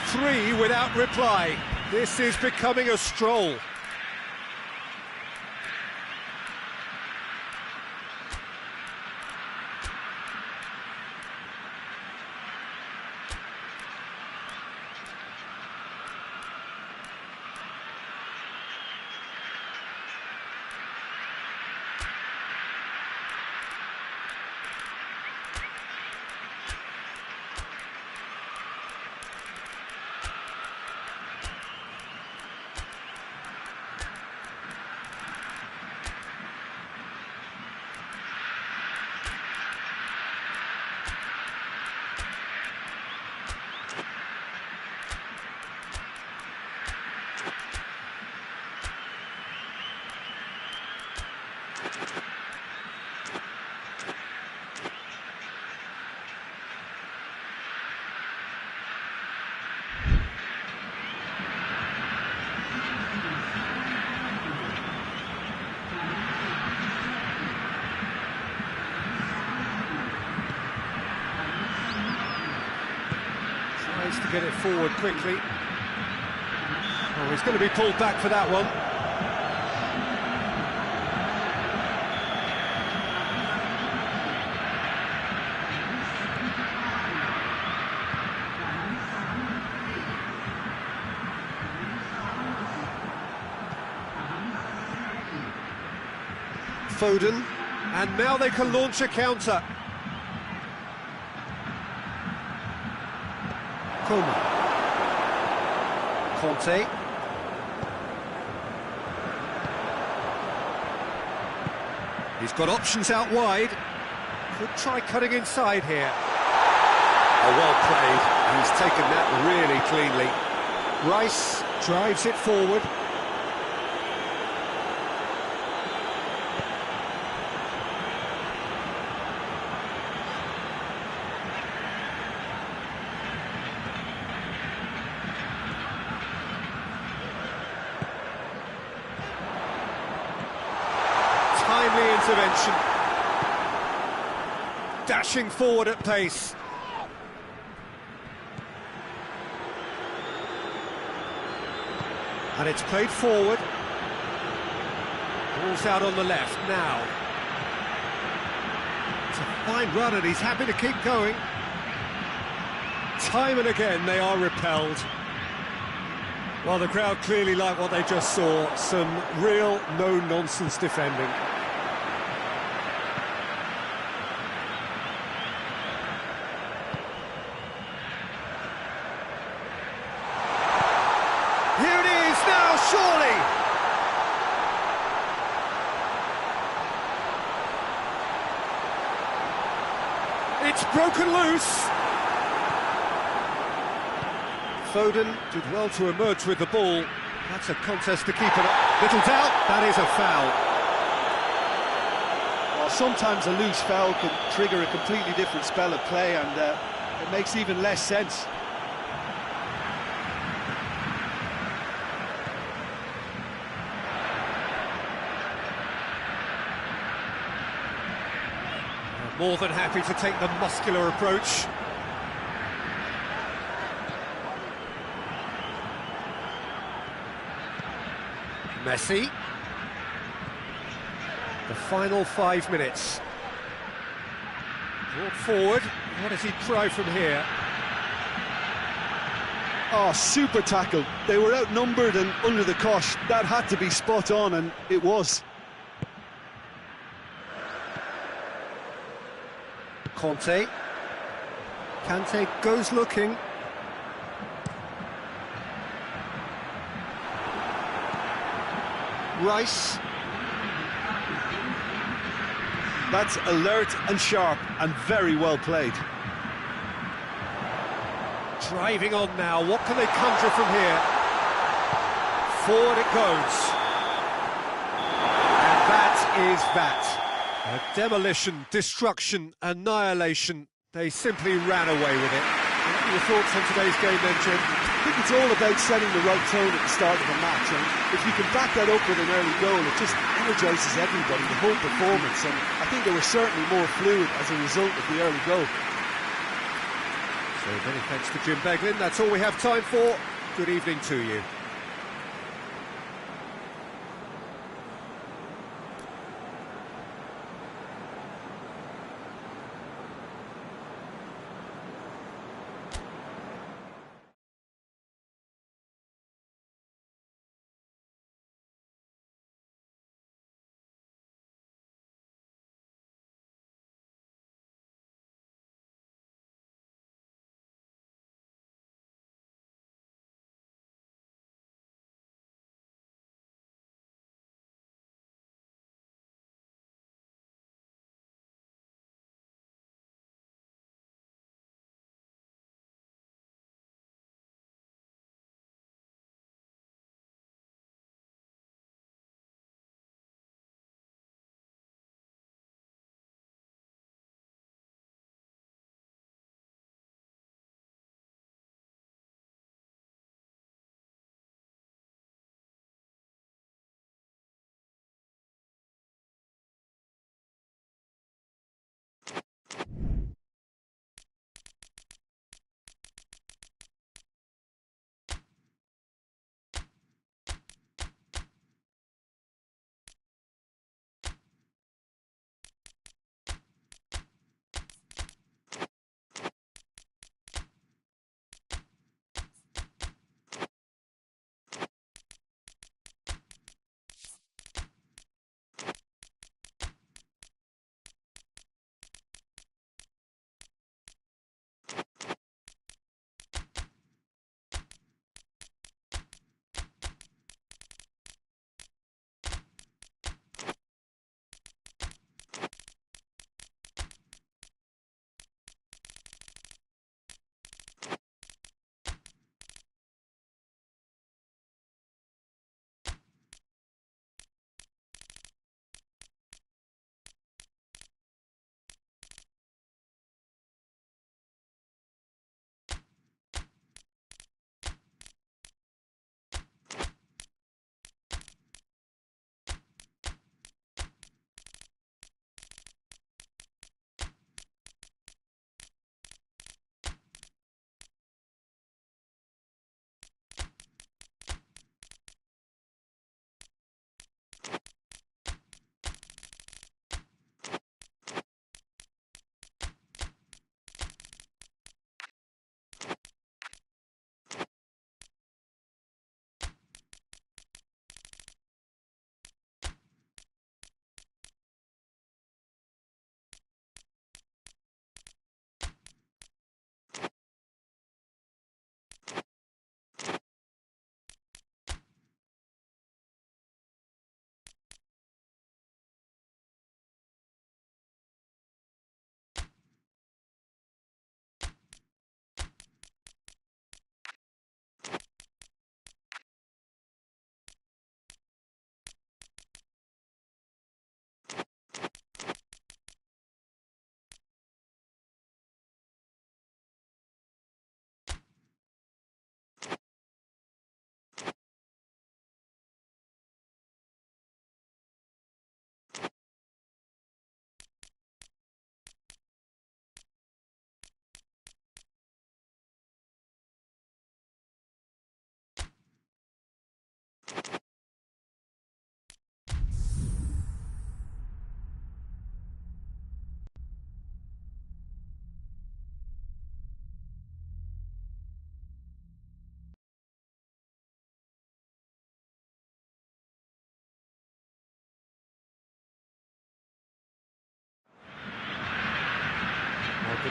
Speaker 3: 3 without reply. This is becoming a stroll.
Speaker 1: get it forward quickly. Oh, he's going to be pulled back for that one. Foden, and now they can launch a counter. Coman. Conte. He's got options out wide. Could try cutting inside here. Oh, well played. He's taken that really cleanly. Rice drives it forward. Timely intervention. Dashing forward at pace. And it's played forward. Ball's out on the left now. It's a fine run and he's happy to keep going. Time and again they are repelled. Well, the crowd clearly like what they just saw. Some real no-nonsense defending. Here it is now, surely! It's broken loose! Foden did well to emerge with the ball. That's a contest to keep it up. Little doubt, that is a foul.
Speaker 2: Well, sometimes a loose foul can trigger a completely different spell of play, and it makes even less sense.
Speaker 1: More than happy to take the muscular approach. Messi. The final 5 minutes. Brought forward. What does he try from here?
Speaker 2: Oh, super tackle. They were outnumbered and under the cosh. That had to be spot on, and it was.
Speaker 1: Conte. Kante goes looking. Rice.
Speaker 2: That's alert and sharp and very well played.
Speaker 1: Driving on now, what can they conjure from here? Forward it goes. And that is that. A demolition, destruction, annihilation. They simply ran away with it. What are your thoughts on today's game then, Jim?
Speaker 2: I think it's all about setting the right tone at the start of a match, and if you can back that up with an early goal, it just energises everybody, the whole performance, and I think they were certainly more fluid as a result of the early goal.
Speaker 1: So many thanks to Jim Beglin. That's all we have time for. Good evening to you.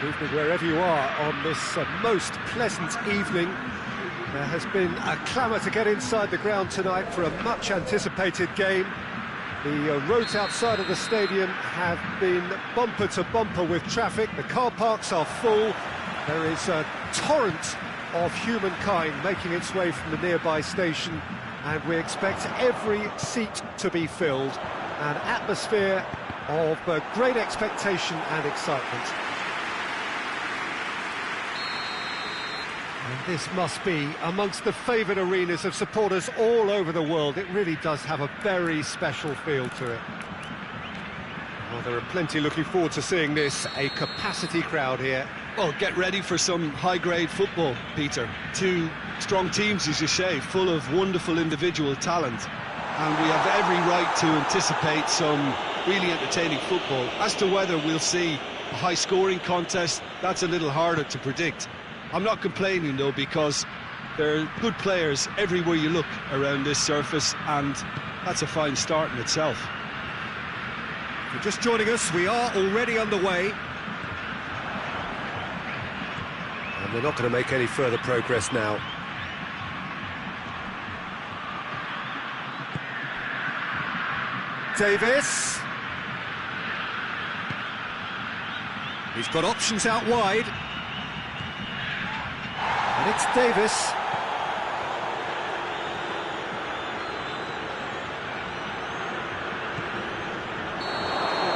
Speaker 3: Good evening wherever you are on this most pleasant evening. There has been a clamour to get inside the ground tonight for a much-anticipated game. The roads outside of the stadium have been bumper to bumper with traffic. The car parks are full. There is a torrent of humankind making its way from the nearby station, and we expect every seat to be filled. An atmosphere of great expectation and excitement. And this must be amongst the favoured arenas of supporters all over the world. It really does have a very special feel to it. Well, there are plenty looking forward to seeing this, a capacity crowd here.
Speaker 2: Well, get ready for some high-grade football, Peter. Two strong teams, as you say, full of wonderful individual talent. And we have every right to anticipate some really entertaining football. As to whether we'll see a high-scoring contest, that's a little harder to predict. I'm not complaining, though, because there are good players everywhere you look around this surface, and that's a fine start in itself.
Speaker 3: If you're just joining us, we are already underway. And they're not going to make any further progress now. Davis. He's got options out wide. And it's Davis.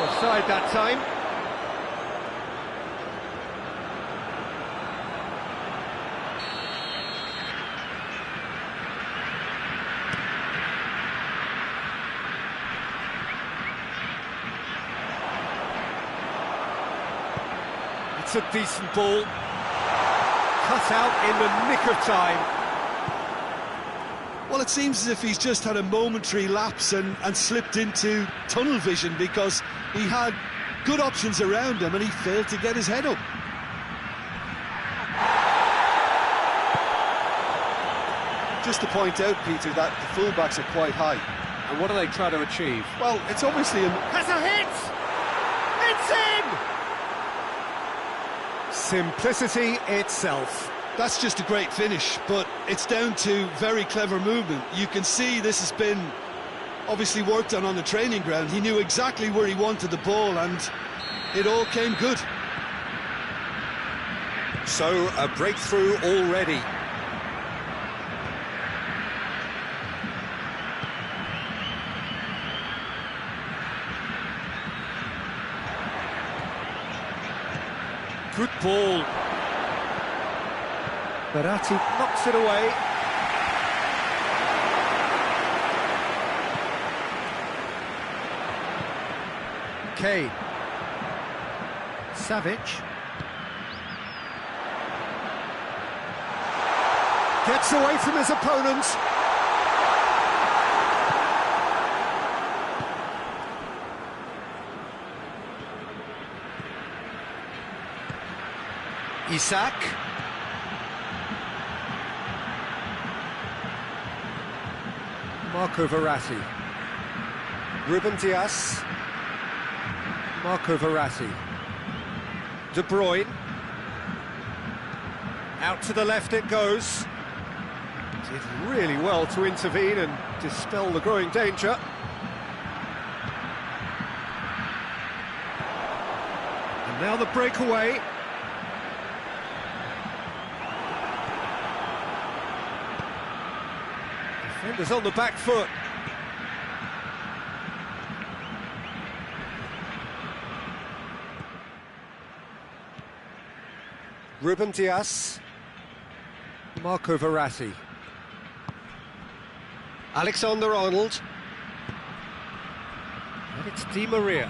Speaker 3: Offside that time. It's a decent ball. Cut out in the nick of time.
Speaker 2: Well, it seems as if he's just had a momentary lapse and slipped into tunnel vision, because he had good options around him and he failed to get his head up. Just to point out, Peter, that the fullbacks are quite high.
Speaker 3: And what are they trying to achieve?
Speaker 2: Well, it's obviously
Speaker 3: Has a hit! It's in! Simplicity itself.
Speaker 2: That's just a great finish, but it's down to very clever movement. You can see this has been obviously worked on the training ground. He knew exactly where he wanted the ball, and it all came good.
Speaker 3: So, a breakthrough already. Good ball. Berratti knocks it away. Kane. Savic. Gets away from his opponents. Isak. Marco Verratti. Ruben Dias. Marco Verratti. De Bruyne. Out to the left it goes. Did really well to intervene and dispel the growing danger. And now the breakaway. Defenders on the back foot. Ruben Dias. Marco Verratti. Alexander-Arnold. And it's Di Maria.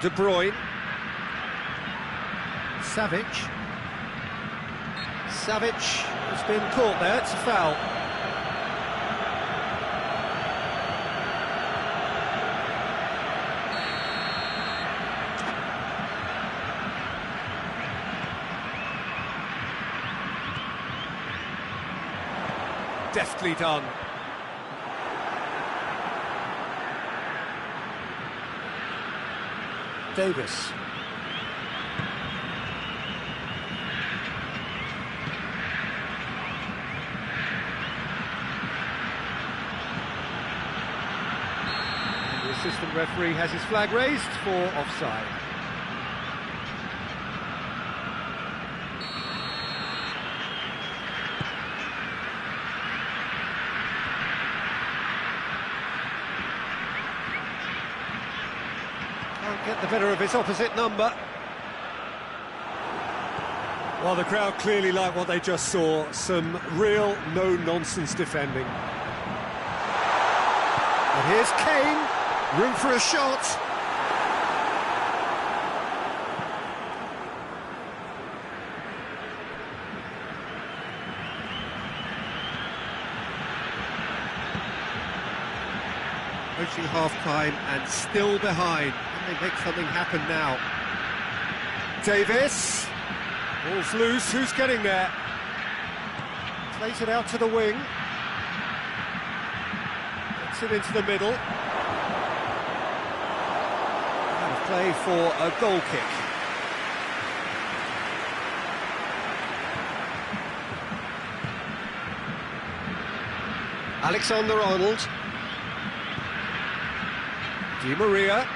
Speaker 3: De Bruyne. Savic. Savic has been caught there, it's a foul. Deftly done. Davis. assistant referee has his flag raised for offside. Can't get the better of his opposite number. Well, the crowd clearly like what they just saw. Some real no-nonsense defending. And here's Kane, room for a shot. Approaching half-time and still behind. Can they make something happen now? Davis. Ball's loose, who's getting there? Plays it out to the wing. Gets it into the middle. And a play for a goal kick. Alexander-Arnold. Di Maria.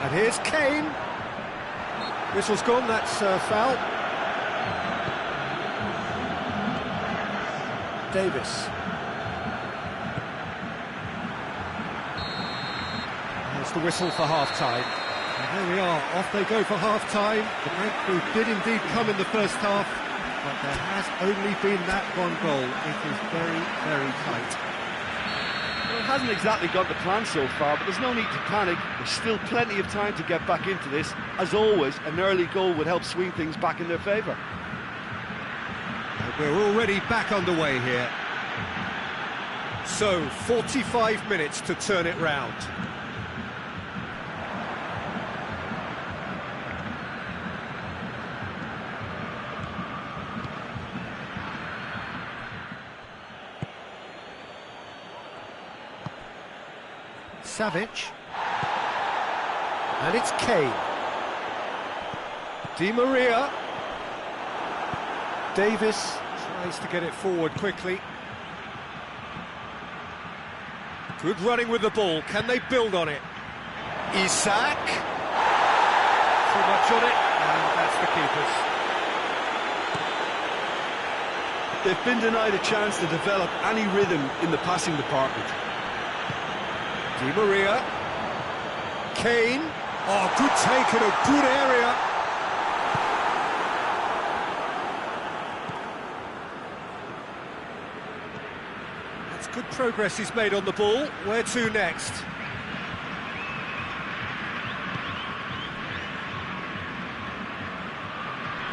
Speaker 3: And here's Kane. Whistle's gone, that's foul. Davis. There's the whistle for half-time. And there we are, off they go for half-time. The breakthrough did indeed come in the first half, but there has only been that one goal. It is very, very tight.
Speaker 2: Well, it hasn't exactly got the plan so far, but there's no need to panic. There's still plenty of time to get back into this. As always, an early goal would help swing things back in their favour.
Speaker 3: We're already back underway here. So, 45 minutes to turn it round. Savic, and it's Kane. Di Maria. Davis tries to get it forward quickly. Good running with the ball, can they build on it? Isak. Too much on it, and that's the keepers.
Speaker 2: They've been denied a chance to develop any rhythm in the passing department.
Speaker 3: Di Maria. Kane. Oh, good take in a good area. That's good progress he's made on the ball. Where to next?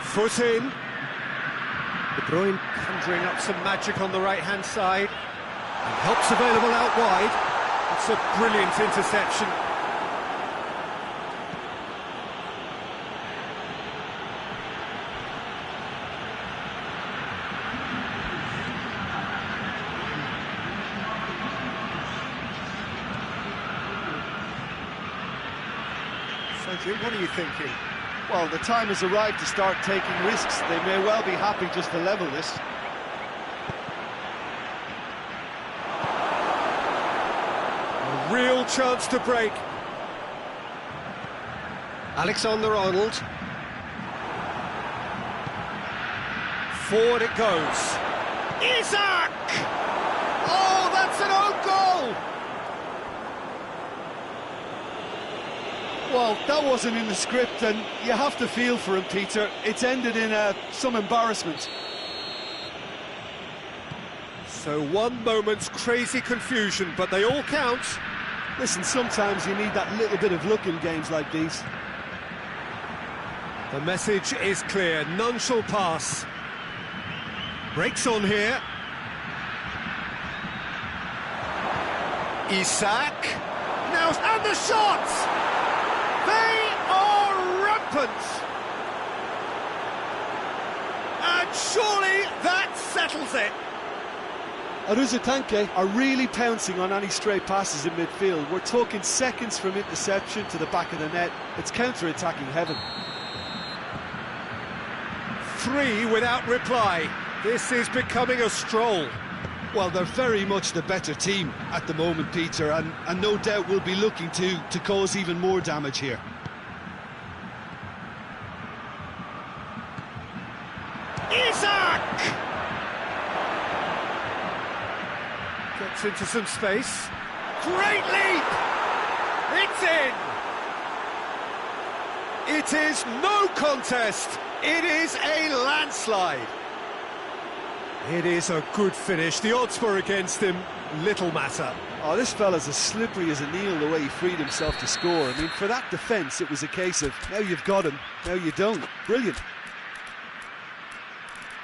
Speaker 3: Foot in. De Bruyne conjuring up some magic on the right-hand side. And help's available out wide. It's a brilliant interception. So, Jim, what are you thinking?
Speaker 2: Well, the time has arrived to start taking risks. They may well be happy just to level this.
Speaker 3: Real chance to break. Alexander-Arnold. Forward it goes. Isak! Oh, that's an own goal!
Speaker 2: Well, that wasn't in the script, and you have to feel for him, Peter. It's ended in some embarrassment.
Speaker 3: So one moment's crazy confusion, but they all count.
Speaker 2: Listen, sometimes you need that little bit of luck in games like these.
Speaker 3: The message is clear, none shall pass. Breaks on here. Isak. Now, and the shots! They are rampant! And surely that settles it.
Speaker 2: Aruzatanke are really pouncing on any stray passes in midfield. We're talking seconds from interception to the back of the net. It's counter-attacking heaven.
Speaker 3: 3 without reply. This is becoming a stroll.
Speaker 2: Well, they're very much the better team at the moment, Peter, and no doubt will be looking to cause even more damage here.
Speaker 3: Isaac! Gets into some space. Great leap! It's in! It is no contest! It is a landslide! It is a good finish. The odds were against him. Little matter.
Speaker 2: Oh, this fella's as slippery as a needle the way he freed himself to score. I mean, for that defence, it was a case of, now you've got him, now you don't. Brilliant.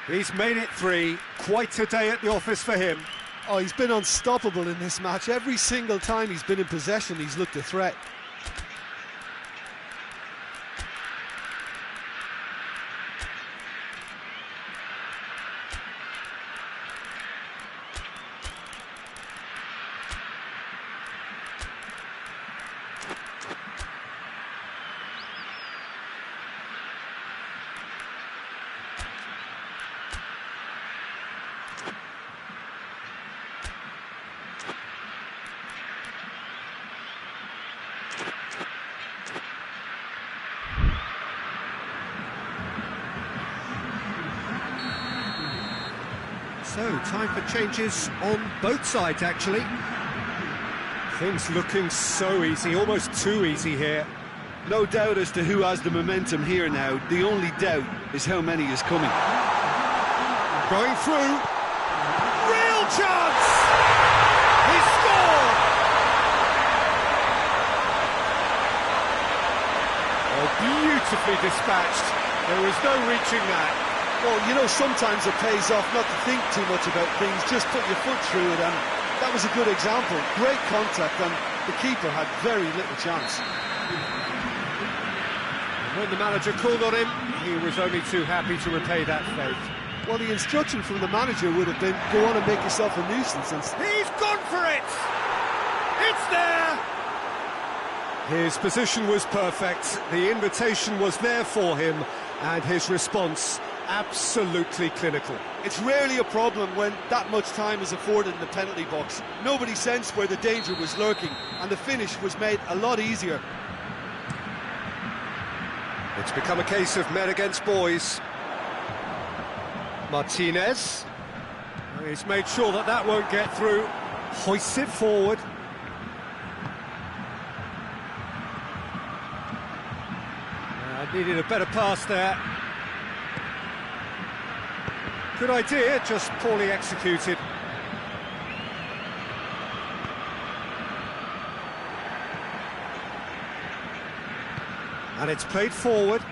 Speaker 3: He's made it 3. Quite a day at the office for him.
Speaker 2: Oh, he's been unstoppable in this match. Every single time he's been in possession, he's looked a threat.
Speaker 3: So, time for changes on both sides, actually. Things looking so easy, almost too easy here.
Speaker 2: No doubt as to who has the momentum here now. The only doubt is how many is coming.
Speaker 3: Going through. Real chance! He scored! Oh, beautifully dispatched. There was no reaching that.
Speaker 2: Well, you know, sometimes it pays off not to think too much about things, just put your foot through it, and that was a good example. Great contact, and the keeper had very little chance.
Speaker 3: And when the manager called on him, he was only too happy to repay that fate.
Speaker 2: Well, the instruction from the manager would have been, go on and make yourself a nuisance. And
Speaker 3: he's gone for it! It's there! His position was perfect, the invitation was there for him, and his response absolutely clinical.
Speaker 2: It's rarely a problem when that much time is afforded in the penalty box. Nobody sensed where the danger was lurking, and the finish was made a lot easier.
Speaker 3: It's become a case of men against boys. Martinez. He's made sure that that won't get through. Hoists it forward. Needed a better pass there. Good idea, just poorly executed. And it's played forward.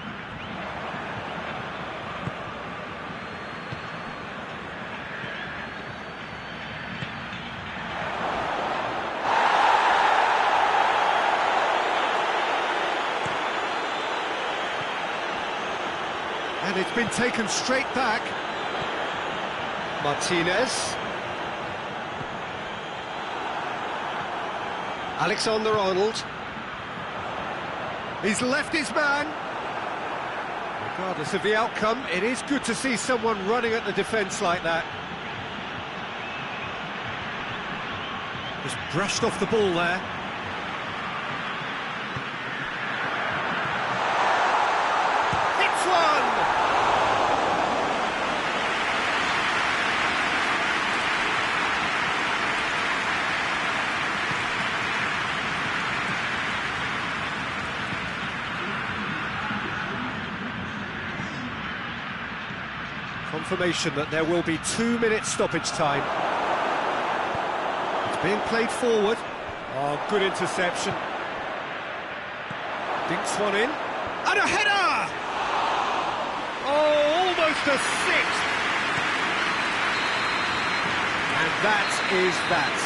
Speaker 3: And it's been taken straight back. Martinez. Alexander-Arnold. He's left his man. Regardless of the outcome, it is good to see someone running at the defence like that. Just brushed off the ball there. Hits one! Confirmation that there will be 2 minutes stoppage time. It's being played forward. Oh, good interception. Dinks one in. And a header! Oh, almost a 6. And that is that.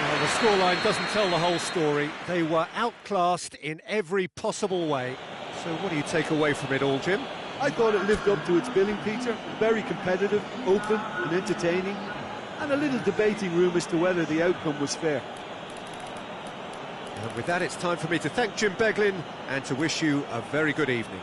Speaker 3: Well, the scoreline doesn't tell the whole story. They were outclassed in every possible way. So what do you take away from it all, Jim?
Speaker 2: I thought it lived up to its billing, Peter. Very competitive, open and entertaining, and a little debating room as to whether the outcome was fair.
Speaker 3: And with that, it's time for me to thank Jim Beglin and to wish you a very good evening.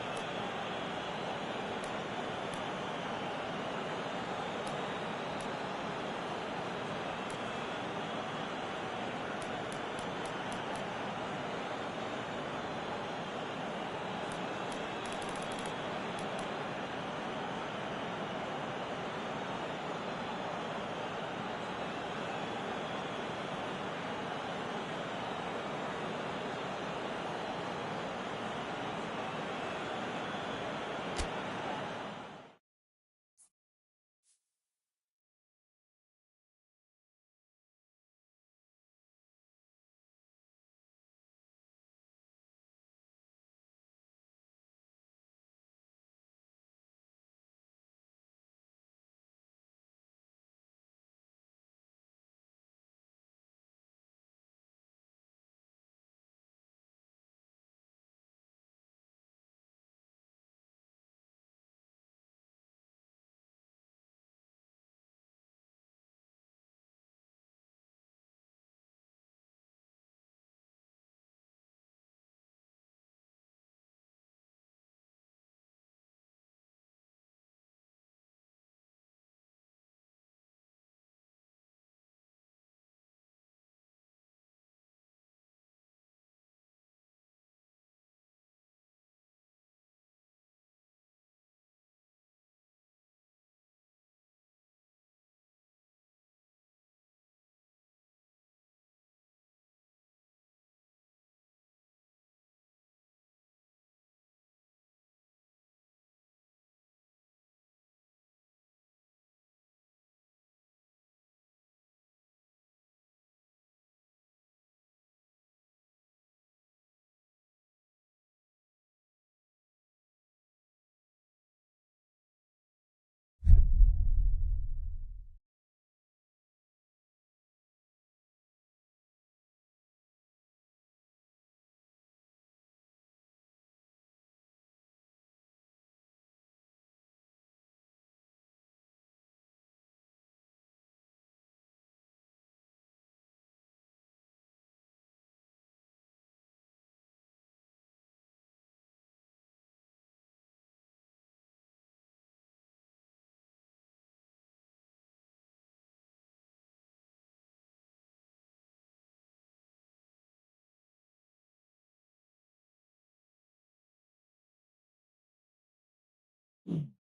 Speaker 4: Mm.